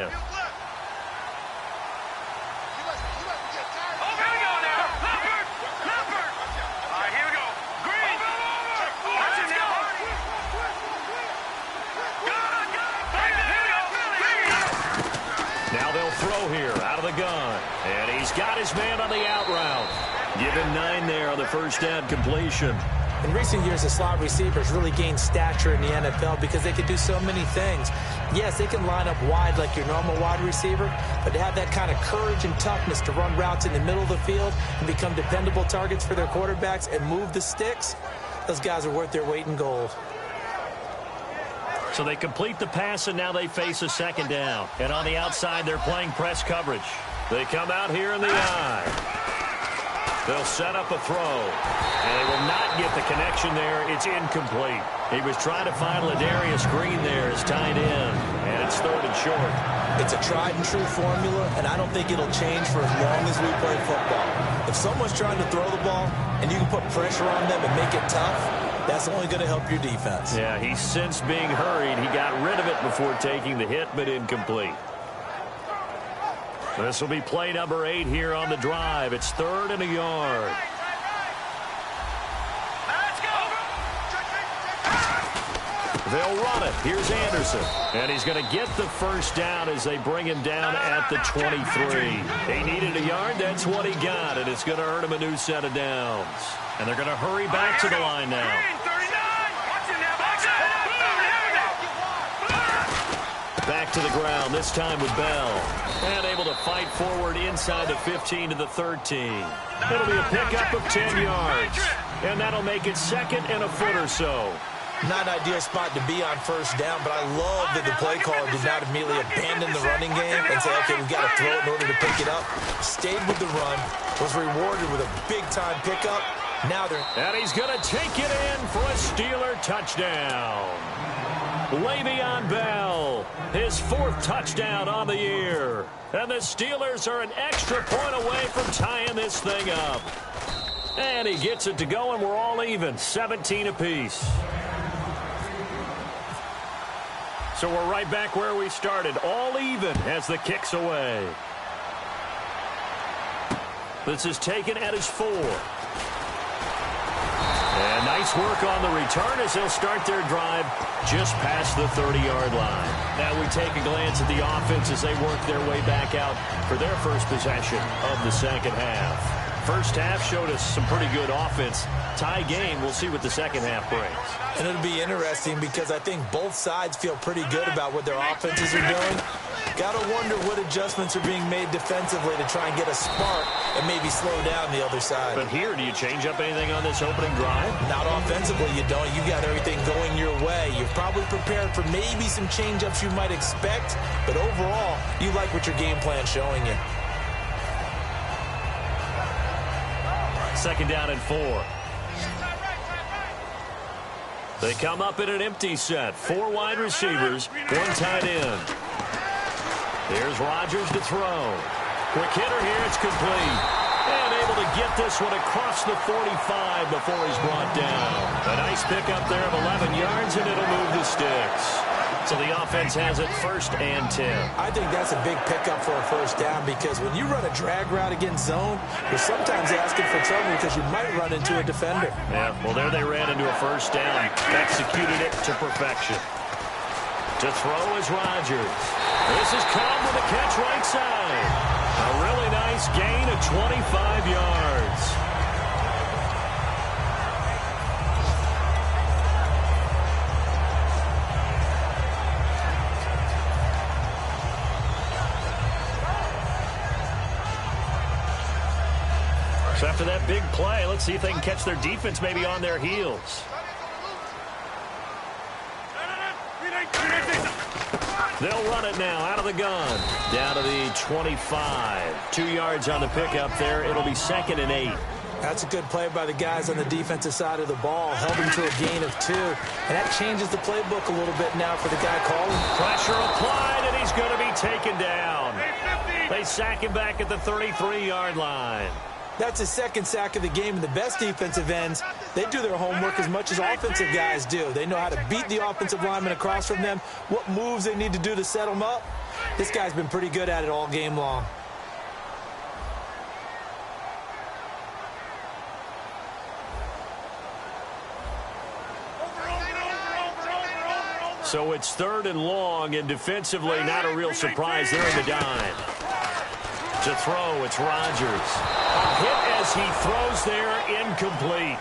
A: Now they'll throw here out of the gun. And he's got his man on the out route. Give him 9 there on the 1st down completion.
B: In recent years, the slot receivers really gained stature in the NFL because they could do so many things. Yes, they can line up wide like your normal wide receiver, but to have that kind of courage and toughness to run routes in the middle of the field and become dependable targets for their quarterbacks and move the sticks, those guys are worth their weight in gold.
A: So they complete the pass, and now they face a 2nd down. And on the outside, they're playing press coverage. They come out here in the eye. They'll set up a throw, and they will not get the connection there. It's incomplete. He was trying to find Ladarius Green there as tight end, and it's 3rd and short.
B: It's a tried-and-true formula, and I don't think it'll change for as long as we play football. If someone's trying to throw the ball, and you can put pressure on them and make it tough, that's only going to help your defense.
A: Yeah, he's since being hurried. He got rid of it before taking the hit, but incomplete. This will be play number 8 here on the drive. It's 3rd and a yard. They'll run it. Here's Anderson. And he's going to get the 1st down as they bring him down at the 23. He needed a yard. That's what he got. And it's going to earn him a new set of downs. And they're going to hurry back to the line now. Back to the ground, this time with Bell. And able to fight forward inside the 15 to the 13. It'll be a pickup of 10 yards. And that'll make it 2nd and a foot or so.
B: Not an ideal spot to be on 1st down, but I love that the play caller did not immediately abandon the running game and say, okay, we've got to throw it in order to pick it up. Stayed with the run, was rewarded with a big-time pickup. Now they're...
A: And he's going to take it in for a Steeler touchdown. Le'Veon Bell, his 4th touchdown on the year. And the Steelers are an extra point away from tying this thing up. And he gets it to go, and we're all even, 17 apiece. So we're right back where we started, all even as the kick's away. This is taken at his 4. And nice work on the return as they'll start their drive just past the 30-yard line. Now we take a glance at the offense as they work their way back out for their first possession of the second half. First half showed us some pretty good offense. Tie game, we'll see what the second half brings.
B: And it'll be interesting because I think both sides feel pretty good about what their offenses are doing. Got to wonder what adjustments are being made defensively to try and get a spark and maybe slow down the other side.
A: But here, do you change up anything on this opening drive?
B: Not offensively, you don't. You got everything going your way. You're probably prepared for maybe some change-ups you might expect, but overall, you like what your game plan's showing you.
A: Second down and 4. They come up in an empty set. 4 wide receivers, 1 tight end. Here's Rodgers to throw. Quick hitter here, it's complete. And able to get this one across the 45 before he's brought down. A nice pickup there of 11 yards, and it'll move the sticks. So the offense has it 1st and 10.
B: I think that's a big pickup for a first down because when you run a drag route against zone, you're sometimes asking for trouble because you might run into a defender.
A: Yeah, well, there they ran into a first down. Executed it to perfection. To throw is Rodgers. This is Cobb with a catch right side. A really nice gain of 25 yards. So after that big play, let's see if they can catch their defense maybe on their heels. They'll run it now out of the gun. Down to the 25. 2 yards on the pickup there. It'll be 2nd and 8.
B: That's a good play by the guys on the defensive side of the ball. Held him to a gain of 2. And that changes the playbook a little bit now for the guy calling.
A: Pressure applied, and he's going to be taken down. They sack him back at the 33-yard line.
B: That's his 2nd sack of the game, and the best defensive ends, they do their homework as much as offensive guys do. They know how to beat the offensive lineman across from them, what moves they need to do to set them up. This guy's been pretty good at it all game long.
A: So it's 3rd and long, and defensively not a real surprise. They're in the dime. To throw, it's Rodgers. A hit as he throws there, incomplete.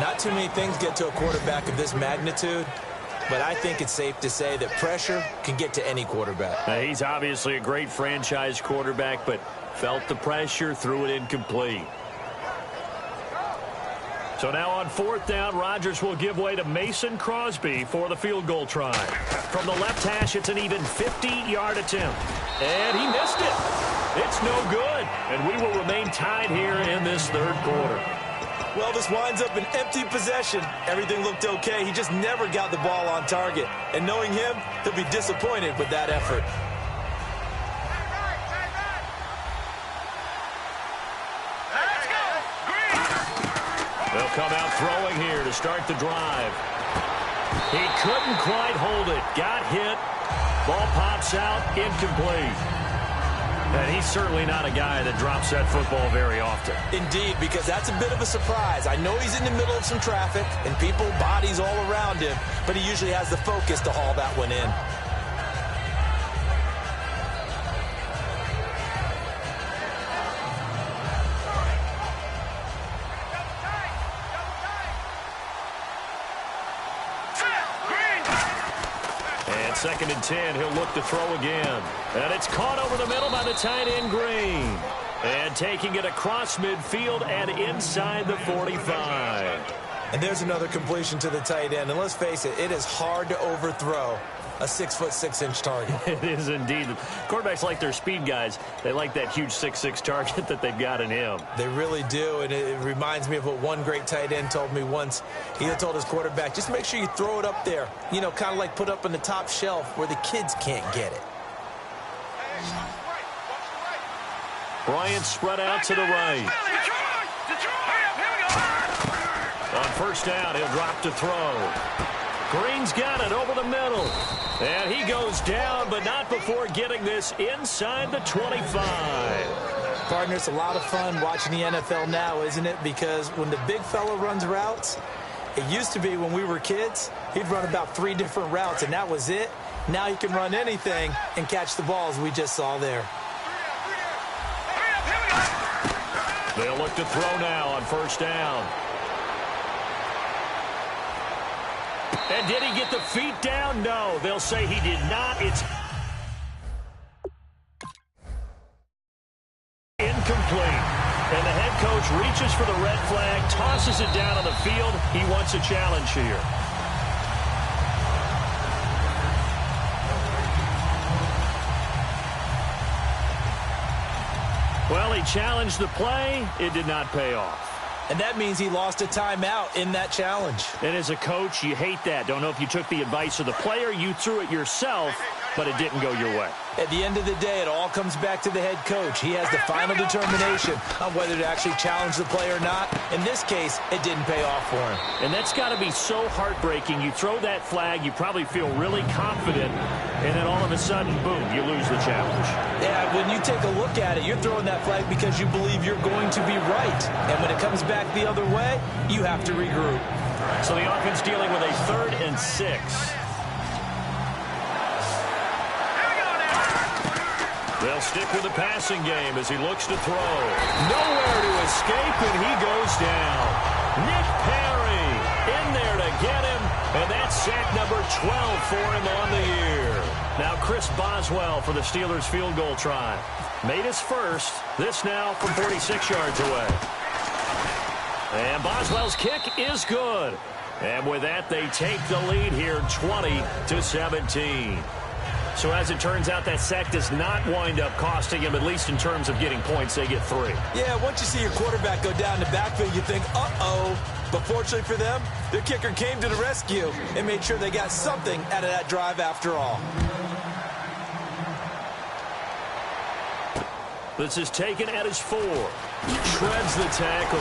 B: Not too many things get to a quarterback of this magnitude, but I think it's safe to say that pressure can get to any quarterback.
A: Now, he's obviously a great franchise quarterback, but felt the pressure, threw it incomplete. So now on 4th down, Rodgers will give way to Mason Crosby for the field goal try. From the left hash, it's an even 50-yard attempt. And he missed it. It's no good. And we will remain tied here in this 3rd quarter.
B: Well, this winds up an empty possession. Everything looked okay. He just never got the ball on target. And knowing him, he'll be disappointed with that effort.
A: They'll come out throwing here to start the drive. He couldn't quite hold it. Got hit. Ball pops out. Incomplete. And he's certainly not a guy that drops that football very often.
B: Indeed, because that's a bit of a surprise. I know he's in the middle of some traffic and people, bodies all around him, but he usually has the focus to haul that one in.
A: And 2nd and 10, he'll look to throw again. And it's caught over the middle by the tight end, Green. And taking it across midfield and inside the 45.
B: And there's another completion to the tight end. And let's face it, it is hard to overthrow a 6'6" target.
A: It is indeed. Quarterbacks like their speed guys. They like that huge 6'6" target that they've got in him.
B: They really do, and it reminds me of what one great tight end told me once. He told his quarterback, just make sure you throw it up there, you know, kind of like put up on the top shelf where the kids can't get it.
A: Bryant spread out to the right. On first down, he'll drop to throw. Green's got it over the middle. And he goes down, but not before getting this inside the 25.
B: Partner, it's a lot of fun watching the NFL now, isn't it? Because when the big fella runs routes, it used to be when we were kids, he'd run about 3 different routes, and that was it. Now he can run anything and catch the balls we just saw there.
A: They'll look to throw now on first down. And did he get the feet down? No, they'll say he did not. It's incomplete. And the head coach reaches for the red flag, tosses it down on the field. He wants a challenge here. Well, he challenged the play. It did not pay off.
B: And that means he lost a timeout in that challenge.
A: And as a coach, you hate that. Don't know if you took the advice of the player, you threw it yourself, but it didn't go your way.
B: At the end of the day, it all comes back to the head coach. He has the final determination on whether to actually challenge the play or not. In this case, it didn't pay off for him.
A: And that's got to be so heartbreaking. You throw that flag, you probably feel really confident, and then all of a sudden, boom, you lose the challenge.
B: Yeah, when you take a look at it, you're throwing that flag because you believe you're going to be right. And when it comes back the other way, you have to regroup.
A: So the offense dealing with a 3rd and 6. They'll stick with the passing game as he looks to throw. Nowhere to escape, and he goes down. Nick Perry in there to get him, and that's sack number 12 for him on the year. Now Chris Boswell for the Steelers field goal try. Made his first. This now from 46 yards away. And Boswell's kick is good. And with that, they take the lead here 20-17. So as it turns out, that sack does not wind up costing him, at least in terms of getting points. They get 3.
B: Yeah, once you see your quarterback go down the backfield, you think, uh-oh. But fortunately for them, their kicker came to the rescue and made sure they got something out of that drive after all.
A: This is taken at his 4. Shreds the tackle.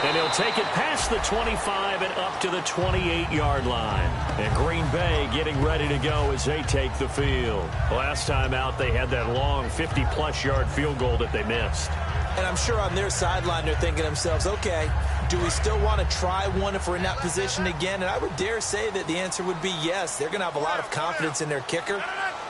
A: And he'll take it past the 25 and up to the 28-yard line. And Green Bay getting ready to go as they take the field. Last time out, they had that long 50-plus yard field goal that they missed.
B: And I'm sure on their sideline they're thinking to themselves, okay, do we still want to try one if we're in that position again? And I would dare say that the answer would be yes. They're going to have a lot of confidence in their kicker.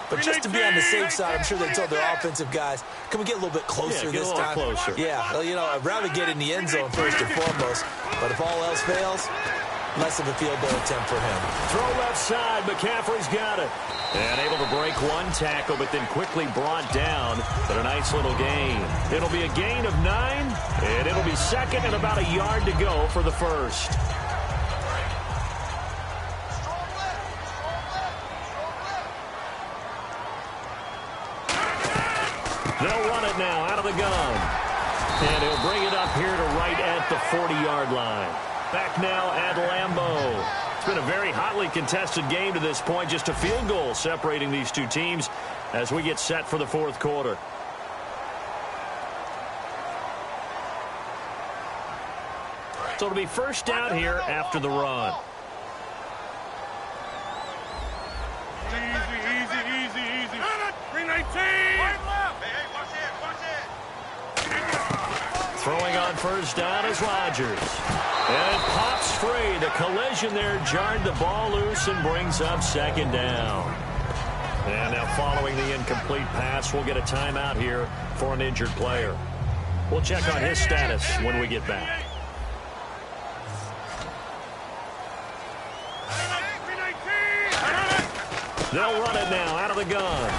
B: But just to be on the safe side, I'm sure they told their offensive guys, can we get a little bit closer this time?
A: Closer.
B: Yeah, well, you know, I'd rather get in the end zone first and foremost. But if all else fails, less of a field goal attempt for him.
A: Throw left side. McCaffrey's got it. And able to break one tackle, but then quickly brought down. But a nice little gain. It'll be a gain of 9, and it'll be second and about a yard to go for the first. They'll run it now out of the gun. And he'll bring it up here to right at the 40-yard line. Back now at Lambeau. It's been a very hotly contested game to this point. Just a field goal separating these two teams as we get set for the 4th quarter. So it'll be first down here after the run.
C: Easy. 319.
A: Throwing on first down is Rodgers. And it pops free. The collision there jarred the ball loose and brings up second down. And now following the incomplete pass, we'll get a timeout here for an injured player. We'll check on his status when we get back. They'll run it now out of the gun.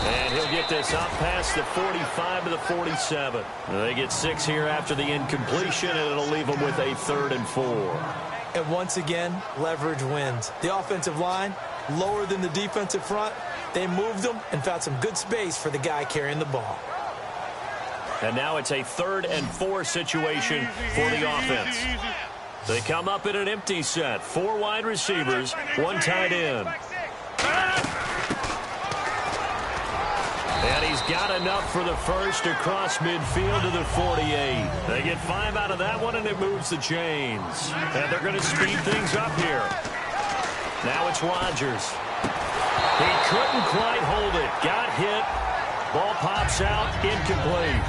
A: And he'll get this up past the 45 to the 47. They get 6 here after the incompletion, and it'll leave them with a 3rd and 4.
B: And once again, leverage wins. The offensive line, lower than the defensive front, they moved them and found some good space for the guy carrying the ball.
A: And now it's a 3rd and 4 situation for the offense. They come up in an empty set. 4 wide receivers, 1 tight end. And he's got enough for the first across midfield to the 48. They get 5 out of that one, and it moves the chains. And they're going to speed things up here. Now it's Rodgers. He couldn't quite hold it. Got hit. Ball pops out, incomplete.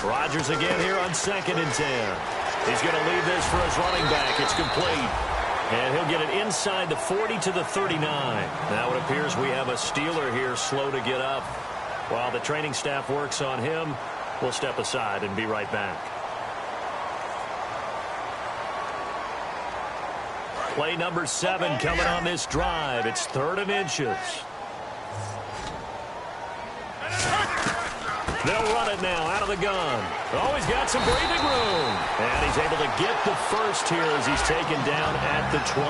A: Rodgers again here on 2nd and 10. He's going to leave this for his running back. It's complete. And he'll get it inside the 40 to the 39. Now it appears we have a Steeler here slow to get up. While the training staff works on him, we'll step aside and be right back. Play number 7 coming on this drive. It's 3rd and inches. They'll run it now out of the gun. Oh, he's got some breathing room. And he's able to get the first here as he's taken down at the 25.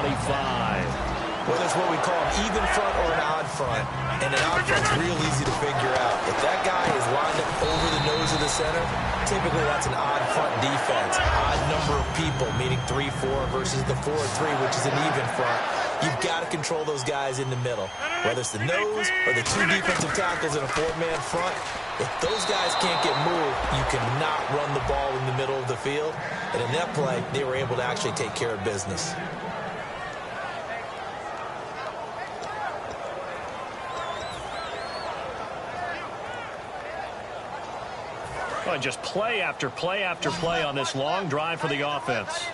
B: Well, that's what we call an even front or an odd front. And an odd front's real easy to figure out. If that guy is lined up over the nose of the center, typically that's an odd front defense. Odd number of people, meaning 3-4 versus the 4-3, which is an even front. You've got to control those guys in the middle. Whether it's the nose or the 2 defensive tackles in a 4-man front, if those guys can't get moved, you cannot run the ball in the middle of the field. And in that play, they were able to actually take care of business.
A: Well, just play after play after play on this long drive for the offense.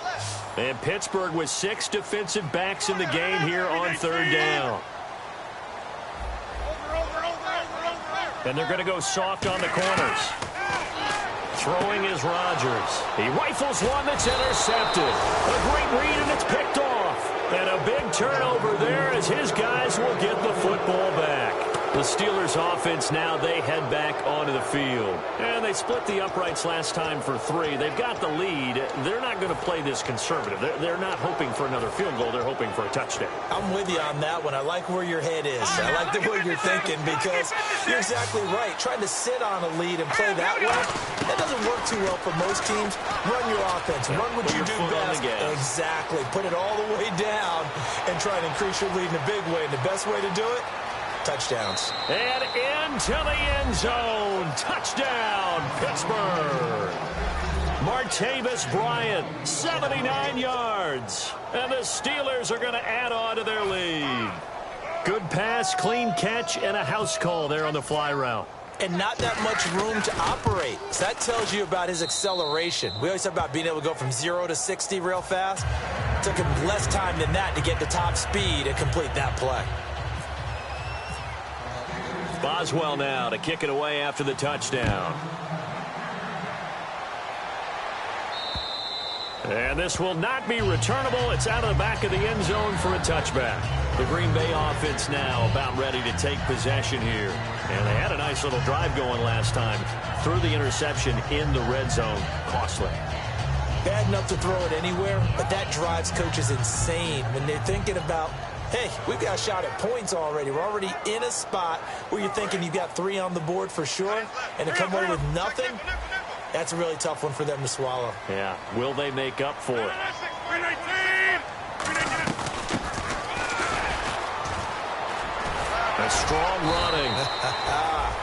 A: And Pittsburgh with 6 defensive backs in the game here on 3rd down. And they're going to go soft on the corners. Throwing is Rodgers. He rifles one that's intercepted. A great read, and it's picked off. And a big turnover there as his guys will get the football back. The Steelers offense now, they head back onto the field. And they split the uprights last time for 3. They've got the lead. They're not going to play this conservative. They're not hoping for another field goal. They're hoping for a touchdown.
B: I'm with you on that one. I like where your head is. I like the way you're thinking because you're exactly right. Trying to sit on a lead and play that way, that doesn't work too well for most teams. Run your offense. Run what you do best. Exactly. Put it all the way down and try to increase your lead in a big way. And the best way to do it, touchdowns.
A: And into the end zone. Touchdown, Pittsburgh. Martavis Bryant, 79 yards. And the Steelers are going to add on to their lead. Good pass, clean catch, and a house call there on the fly route.
B: And not that much room to operate. So that tells you about his acceleration. We always talk about being able to go from 0 to 60 real fast. It took him less time than that to get the top speed and complete that play.
A: Boswell now to kick it away after the touchdown. And this will not be returnable. It's out of the back of the end zone for a touchback. The Green Bay offense now about ready to take possession here. And they had a nice little drive going last time. Threw the interception in the red zone. Costly.
B: Bad enough to throw it anywhere, but that drives coaches insane when they're thinking about, hey, we've got a shot at points already. We're already in a spot where you're thinking you've got 3 on the board for sure, and to come away with nothing, that's a really tough one for them to swallow.
A: Yeah. Will they make up for it? A strong running.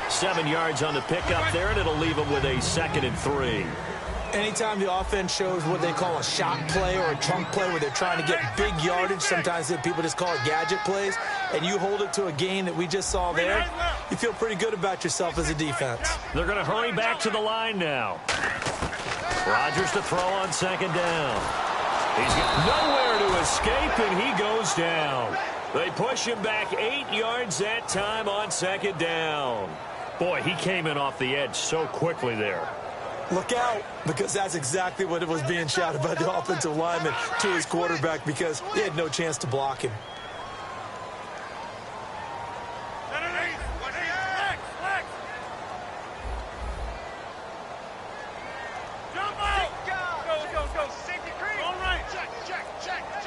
A: 7 yards on the pickup there, and it'll leave them with a 2nd and 3.
B: Anytime the offense shows what they call a shot play or a chunk play where they're trying to get big yardage, sometimes people just call it gadget plays, and you hold it to a gain that we just saw there, you feel pretty good about yourself as a defense.
A: They're going to hurry back to the line now. Rodgers to throw on second down. He's got nowhere to escape, and he goes down. They push him back 8 yards that time on second down. Boy, he came in off the edge so quickly there.
B: Look out, because that's exactly what it was being shouted by the offensive lineman to his quarterback, because they had no chance to block him.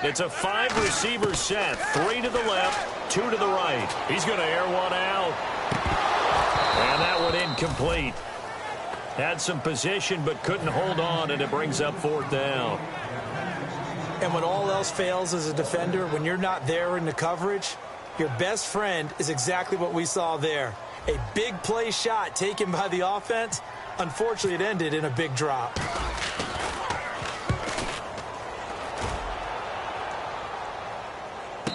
A: It's a 5-receiver set. 3 to the left, 2 to the right. He's going to air one out. And that one incomplete. Had some position but couldn't hold on, and it brings up 4th down.
B: And when all else fails as a defender, when you're not there in the coverage, your best friend is exactly what we saw there. A big play shot taken by the offense. Unfortunately, it ended in a big drop.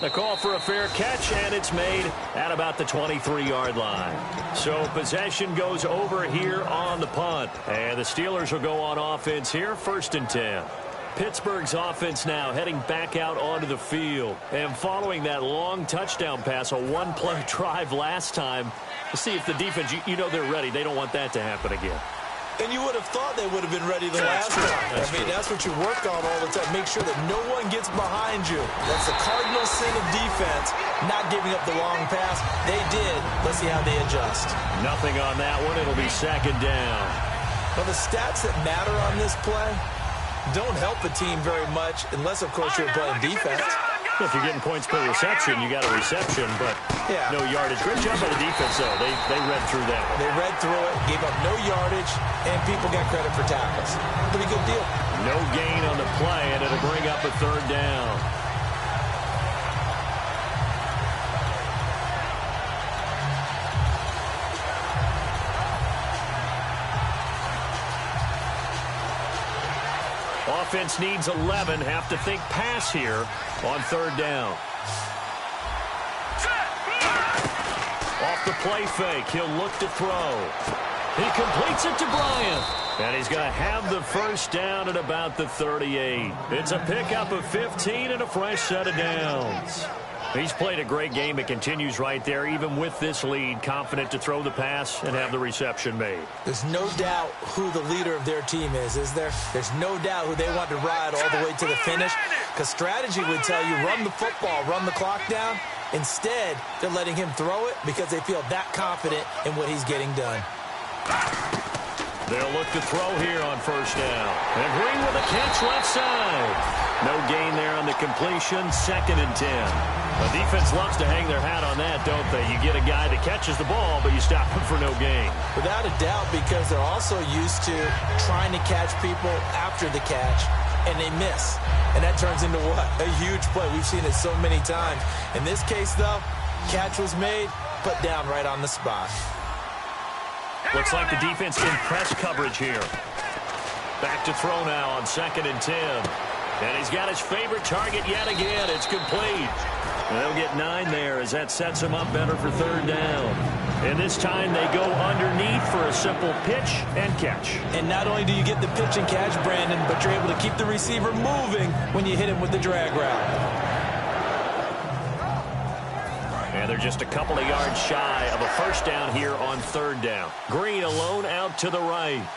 A: The call for a fair catch, and it's made at about the 23-yard line. So possession goes over here on the punt. And the Steelers will go on offense here, 1st and 10. Pittsburgh's offense now heading back out onto the field. And following that long touchdown pass, a one-play drive last time, to see if the defense, you know they're ready. They don't want that to happen again.
B: And you would have thought they would have been ready the last time. That's what you work on all the time. Make sure that no one gets behind you. That's the cardinal sin of defense, not giving up the long pass. They did. Let's see how they adjust.
A: Nothing on that one. It'll be 2nd down.
B: Well, the stats that matter on this play don't help a team very much unless, of course, you're playing defense.
A: If you're getting points per reception, you got a reception, but no yardage. Great job by the defense, though. They read through that one.
B: They read through it, gave up no yardage, and people got credit for tackles. Pretty good deal.
A: No gain on the play, and it'll bring up a 3rd down. Offense needs 11. Have to think pass here on 3rd down. Off the play fake. He'll look to throw. He completes it to Bryant. And he's going to have the 1st down at about the 38. It's a pickup of 15 and a fresh set of downs. He's played a great game. It continues right there, even with this lead, confident to throw the pass and have the reception made.
B: There's no doubt who the leader of their team is there? There's no doubt who they want to ride all the way to the finish, because strategy would tell you run the football, run the clock down. Instead, they're letting him throw it because they feel that confident in what he's getting done.
A: They'll look to throw here on 1st down. And Green with a catch left side. No gain there on the completion. 2nd and 10. The defense loves to hang their hat on that, don't they? You get a guy that catches the ball, but you stop him for no gain.
B: Without a doubt, because they're also used to trying to catch people after the catch, and they miss. And that turns into what? A huge play. We've seen it so many times. In this case, though, catch was made, put down right on the spot.
A: Looks like the defense in press coverage here. Back to throw now on 2nd and 10. And he's got his favorite target yet again. It's complete. And they'll get 9 there as that sets him up better for 3rd down. And this time they go underneath for a simple pitch and catch.
B: And not only do you get the pitch and catch, Brandon, but you're able to keep the receiver moving when you hit him with the drag route.
A: And they're just a couple of yards shy of a 1st down here on 3rd down. Green alone out to the right.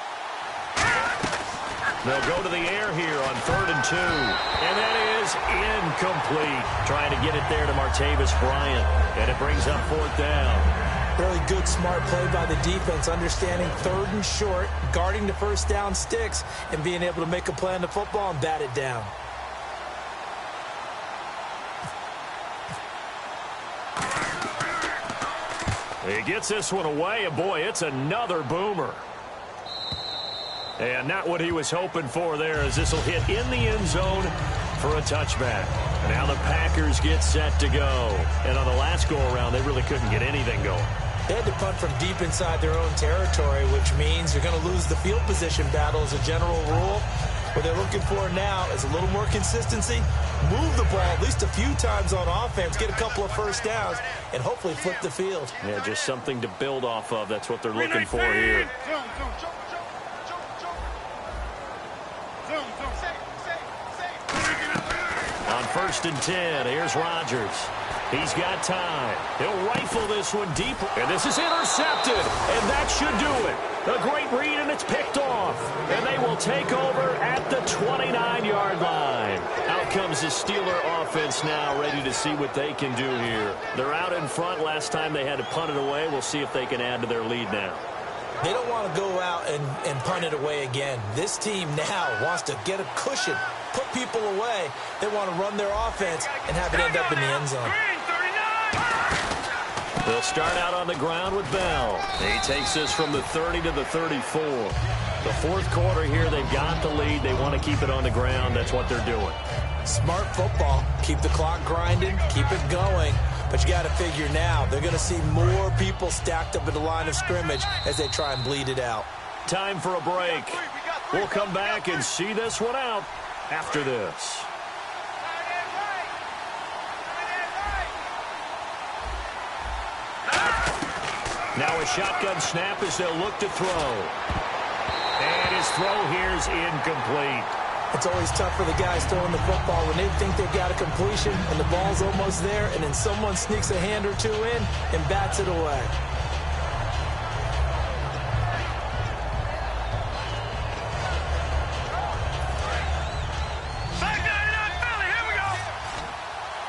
A: They'll go to the air here on 3rd and 2. And that is incomplete. Trying to get it there to Martavis Bryant. And it brings up 4th down.
B: Really good, smart play by the defense, understanding 3rd and short, guarding the 1st down sticks, and being able to make a play on the football and bat it down.
A: He gets this one away, and boy, it's another boomer. And not what he was hoping for there, as this will hit in the end zone for a touchback. And now the Packers get set to go. And on the last go-around, they really couldn't get anything going.
B: They had to punt from deep inside their own territory, which means you're going to lose the field position battle as a general rule. What they're looking for now is a little more consistency, move the ball at least a few times on offense, get a couple of first downs, and hopefully flip the field.
A: Yeah, just something to build off of. That's what they're looking for here. On 1st and 10, here's Rodgers. He's got time. He'll rifle this one deep. And this is intercepted. And that should do it. A great read, and it's picked off. And they will take over at the 29-yard line. Out comes the Steeler offense now, ready to see what they can do here. They're out in front. Last time they had to punt it away. We'll see if they can add to their lead now.
B: They don't want to go out and punt it away again. This team now wants to get a cushion, put people away. They want to run their offense and have it end up in the end zone.
A: They'll start out on the ground with Bell. He takes this from the 30 to the 34. The fourth quarter here, they've got the lead. They want to keep it on the ground. That's what they're doing.
B: Smart football. Keep the clock grinding. Keep it going. But you got to figure now, they're going to see more people stacked up at the line of scrimmage as they try and bleed it out.
A: Time for a break. We'll come back and see this one out after this. Now a shotgun snap as they'll look to throw. And his throw here is incomplete.
B: It's always tough for the guys throwing the football when they think they've got a completion and the ball's almost there, and then someone sneaks a hand or two in and bats it away.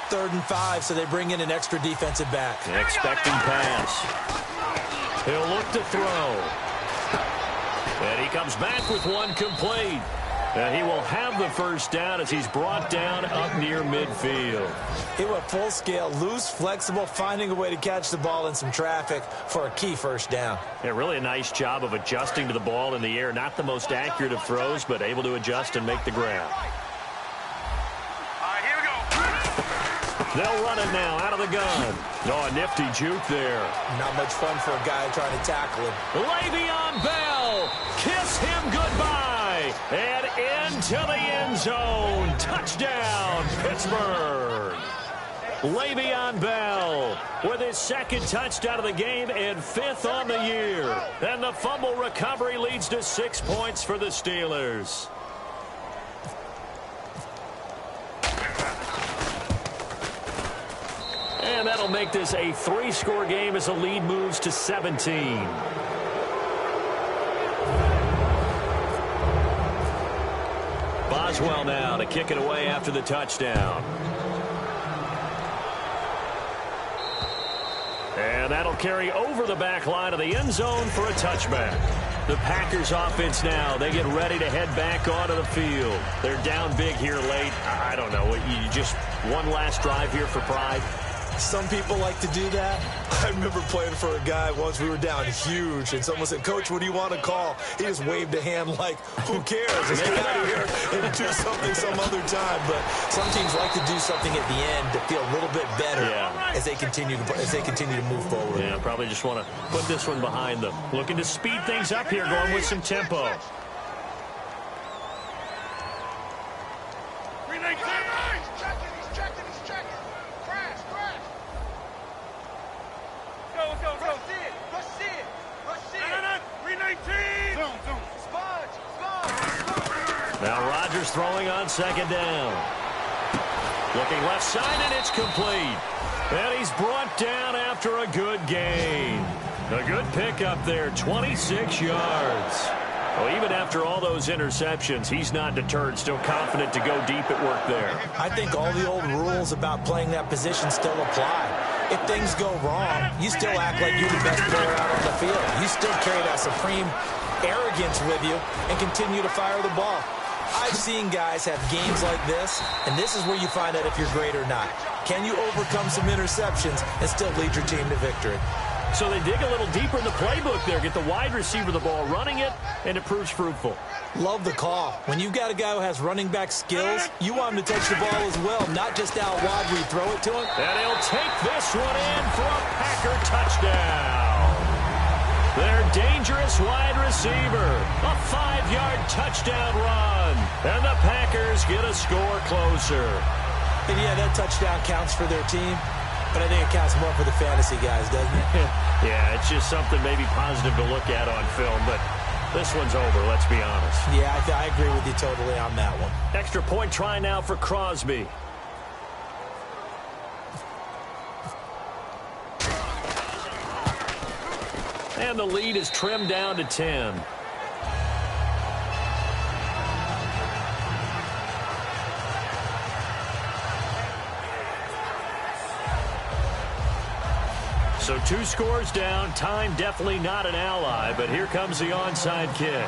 B: Third and 5, so they bring in an extra defensive back.
A: Expecting pass. He'll look to throw. And he comes back with one complete. And he will have the first down as he's brought down up near midfield.
B: He went full scale, loose, flexible, finding a way to catch the ball in some traffic for a key first down.
A: Yeah, really a nice job of adjusting to the ball in the air. Not the most accurate of throws, but able to adjust and make the grab. They'll run it now out of the gun. Oh, a nifty juke there.
B: Not much fun for a guy trying to tackle him.
A: Le'Veon Bell, kiss him goodbye. And into the end zone. Touchdown, Pittsburgh. Le'Veon Bell with his second touchdown of the game and 5th on the year. And the fumble recovery leads to 6 points for the Steelers. And that'll make this a 3-score game as the lead moves to 17. Boswell now to kick it away after the touchdown. And that'll carry over the back line of the end zone for a touchback. The Packers offense now, they get ready to head back onto the field. They're down big here late. I don't know, you just one last drive here for pride.
B: Some people like to do that. I remember playing for a guy once. We were down huge, and someone said, "Coach, what do you want to call?" He just waved a hand like, who cares? Let's get out of here and do something some other time. But some teams like to do something at the end to feel a little bit better as they continue to move forward.
A: Yeah, probably just want to put this one behind them. Looking to speed things up here, going with some tempo. Now Rodgers throwing on second down. Looking left side, and it's complete. And he's brought down after a good gain. A good pickup there, 26 yards. Well, even after all those interceptions, he's not deterred, still confident to go deep at work there.
B: I think all the old rules about playing that position still apply. If things go wrong, you still act like you're the best player out on the field. You still carry that supreme arrogance with you and continue to fire the ball. I've seen guys have games like this, and this is where you find out if you're great or not. Can you overcome some interceptions and still lead your team to victory?
A: So they dig a little deeper in the playbook there, get the wide receiver the ball, running it, and it proves fruitful.
B: Love the call. When you've got a guy who has running back skills, you want him to touch the ball as well, not just out wide where you throw it to him.
A: And he'll take this one in for a Packer touchdown. Their dangerous wide receiver. A 5-yard touchdown run. And the Packers get a score closer.
B: And yeah, that touchdown counts for their team, but I think it counts more for the fantasy guys, doesn't it?
A: Yeah, it's just something maybe positive to look at on film, but this one's over, let's be honest.
B: Yeah, I agree with you totally on that one.
A: Extra point try now for Crosby. And the lead is trimmed down to 10. So 2 scores down. Time definitely not an ally, but here comes the onside kick.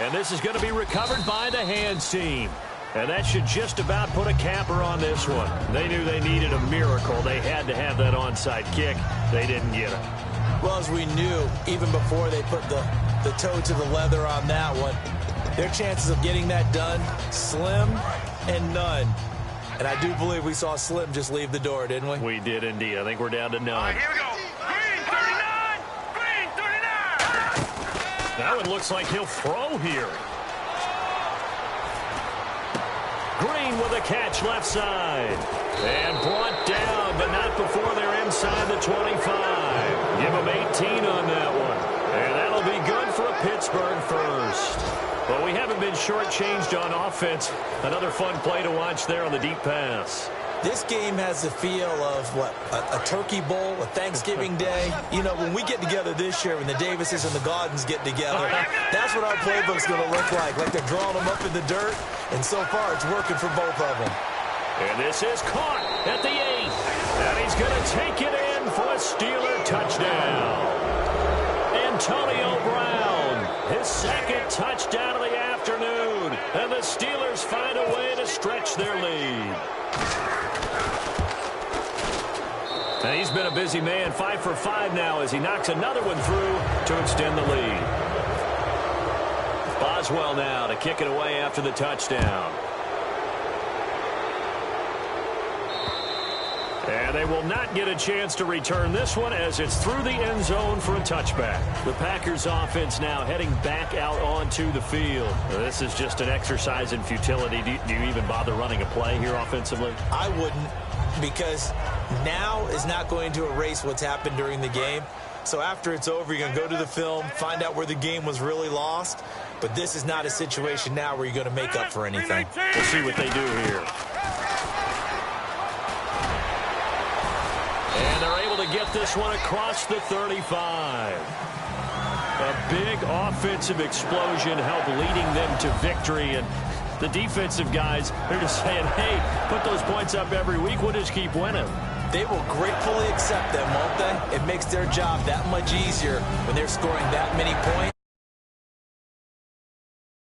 A: And this is going to be recovered by the hands team. And that should just about put a capper on this one. They knew they needed a miracle. They had to have that onside kick. They didn't get it.
B: Well, as we knew, even before they put the toe to the leather on that one, their chances of getting that done, slim and none. And I do believe we saw Slim just leave the door, didn't we?
A: We did indeed. I think we're down to none.
C: All right, here we go. Green 39! Green 39!
A: That one looks like he'll throw here. Green with a catch left side. And brought down, but not before they're inside the 25. Give him 18 on that one. And that'll be good for a Pittsburgh first. But we haven't been shortchanged on offense. Another fun play to watch there on the deep pass.
B: This game has the feel of, what, a turkey bowl, a Thanksgiving day. You know, when we get together this year, when the Davises and the Gaudens get together, that's what our playbook's going to look like they're drawing them up in the dirt. And so far, it's working for both of them.
A: And this is caught at the 8. And he's going to take it in for a Steeler touchdown. Antonio Brown, his second touchdown of the afternoon. And the Steelers find a way to stretch their lead. And he's been a busy man, 5 for 5 now as he knocks another one through to extend the lead. Boswell now to kick it away after the touchdown. And they will not get a chance to return this one as it's through the end zone for a touchback. The Packers offense now heading back out onto the field. This is just an exercise in futility. Do you even bother running a play here offensively?
B: I wouldn't, because now is not going to erase what's happened during the game. So after it's over, you're going to go to the film, find out where the game was really lost. But this is not a situation now where you're going to make up for anything.
A: We'll see what they do here. And they're able to get this one across the 35. A big offensive explosion helped leading them to victory. And the defensive guys, they're just saying, hey, put those points up every week. We'll just keep winning.
B: They will gratefully accept them, won't they? It makes their job that much easier when they're scoring that many points.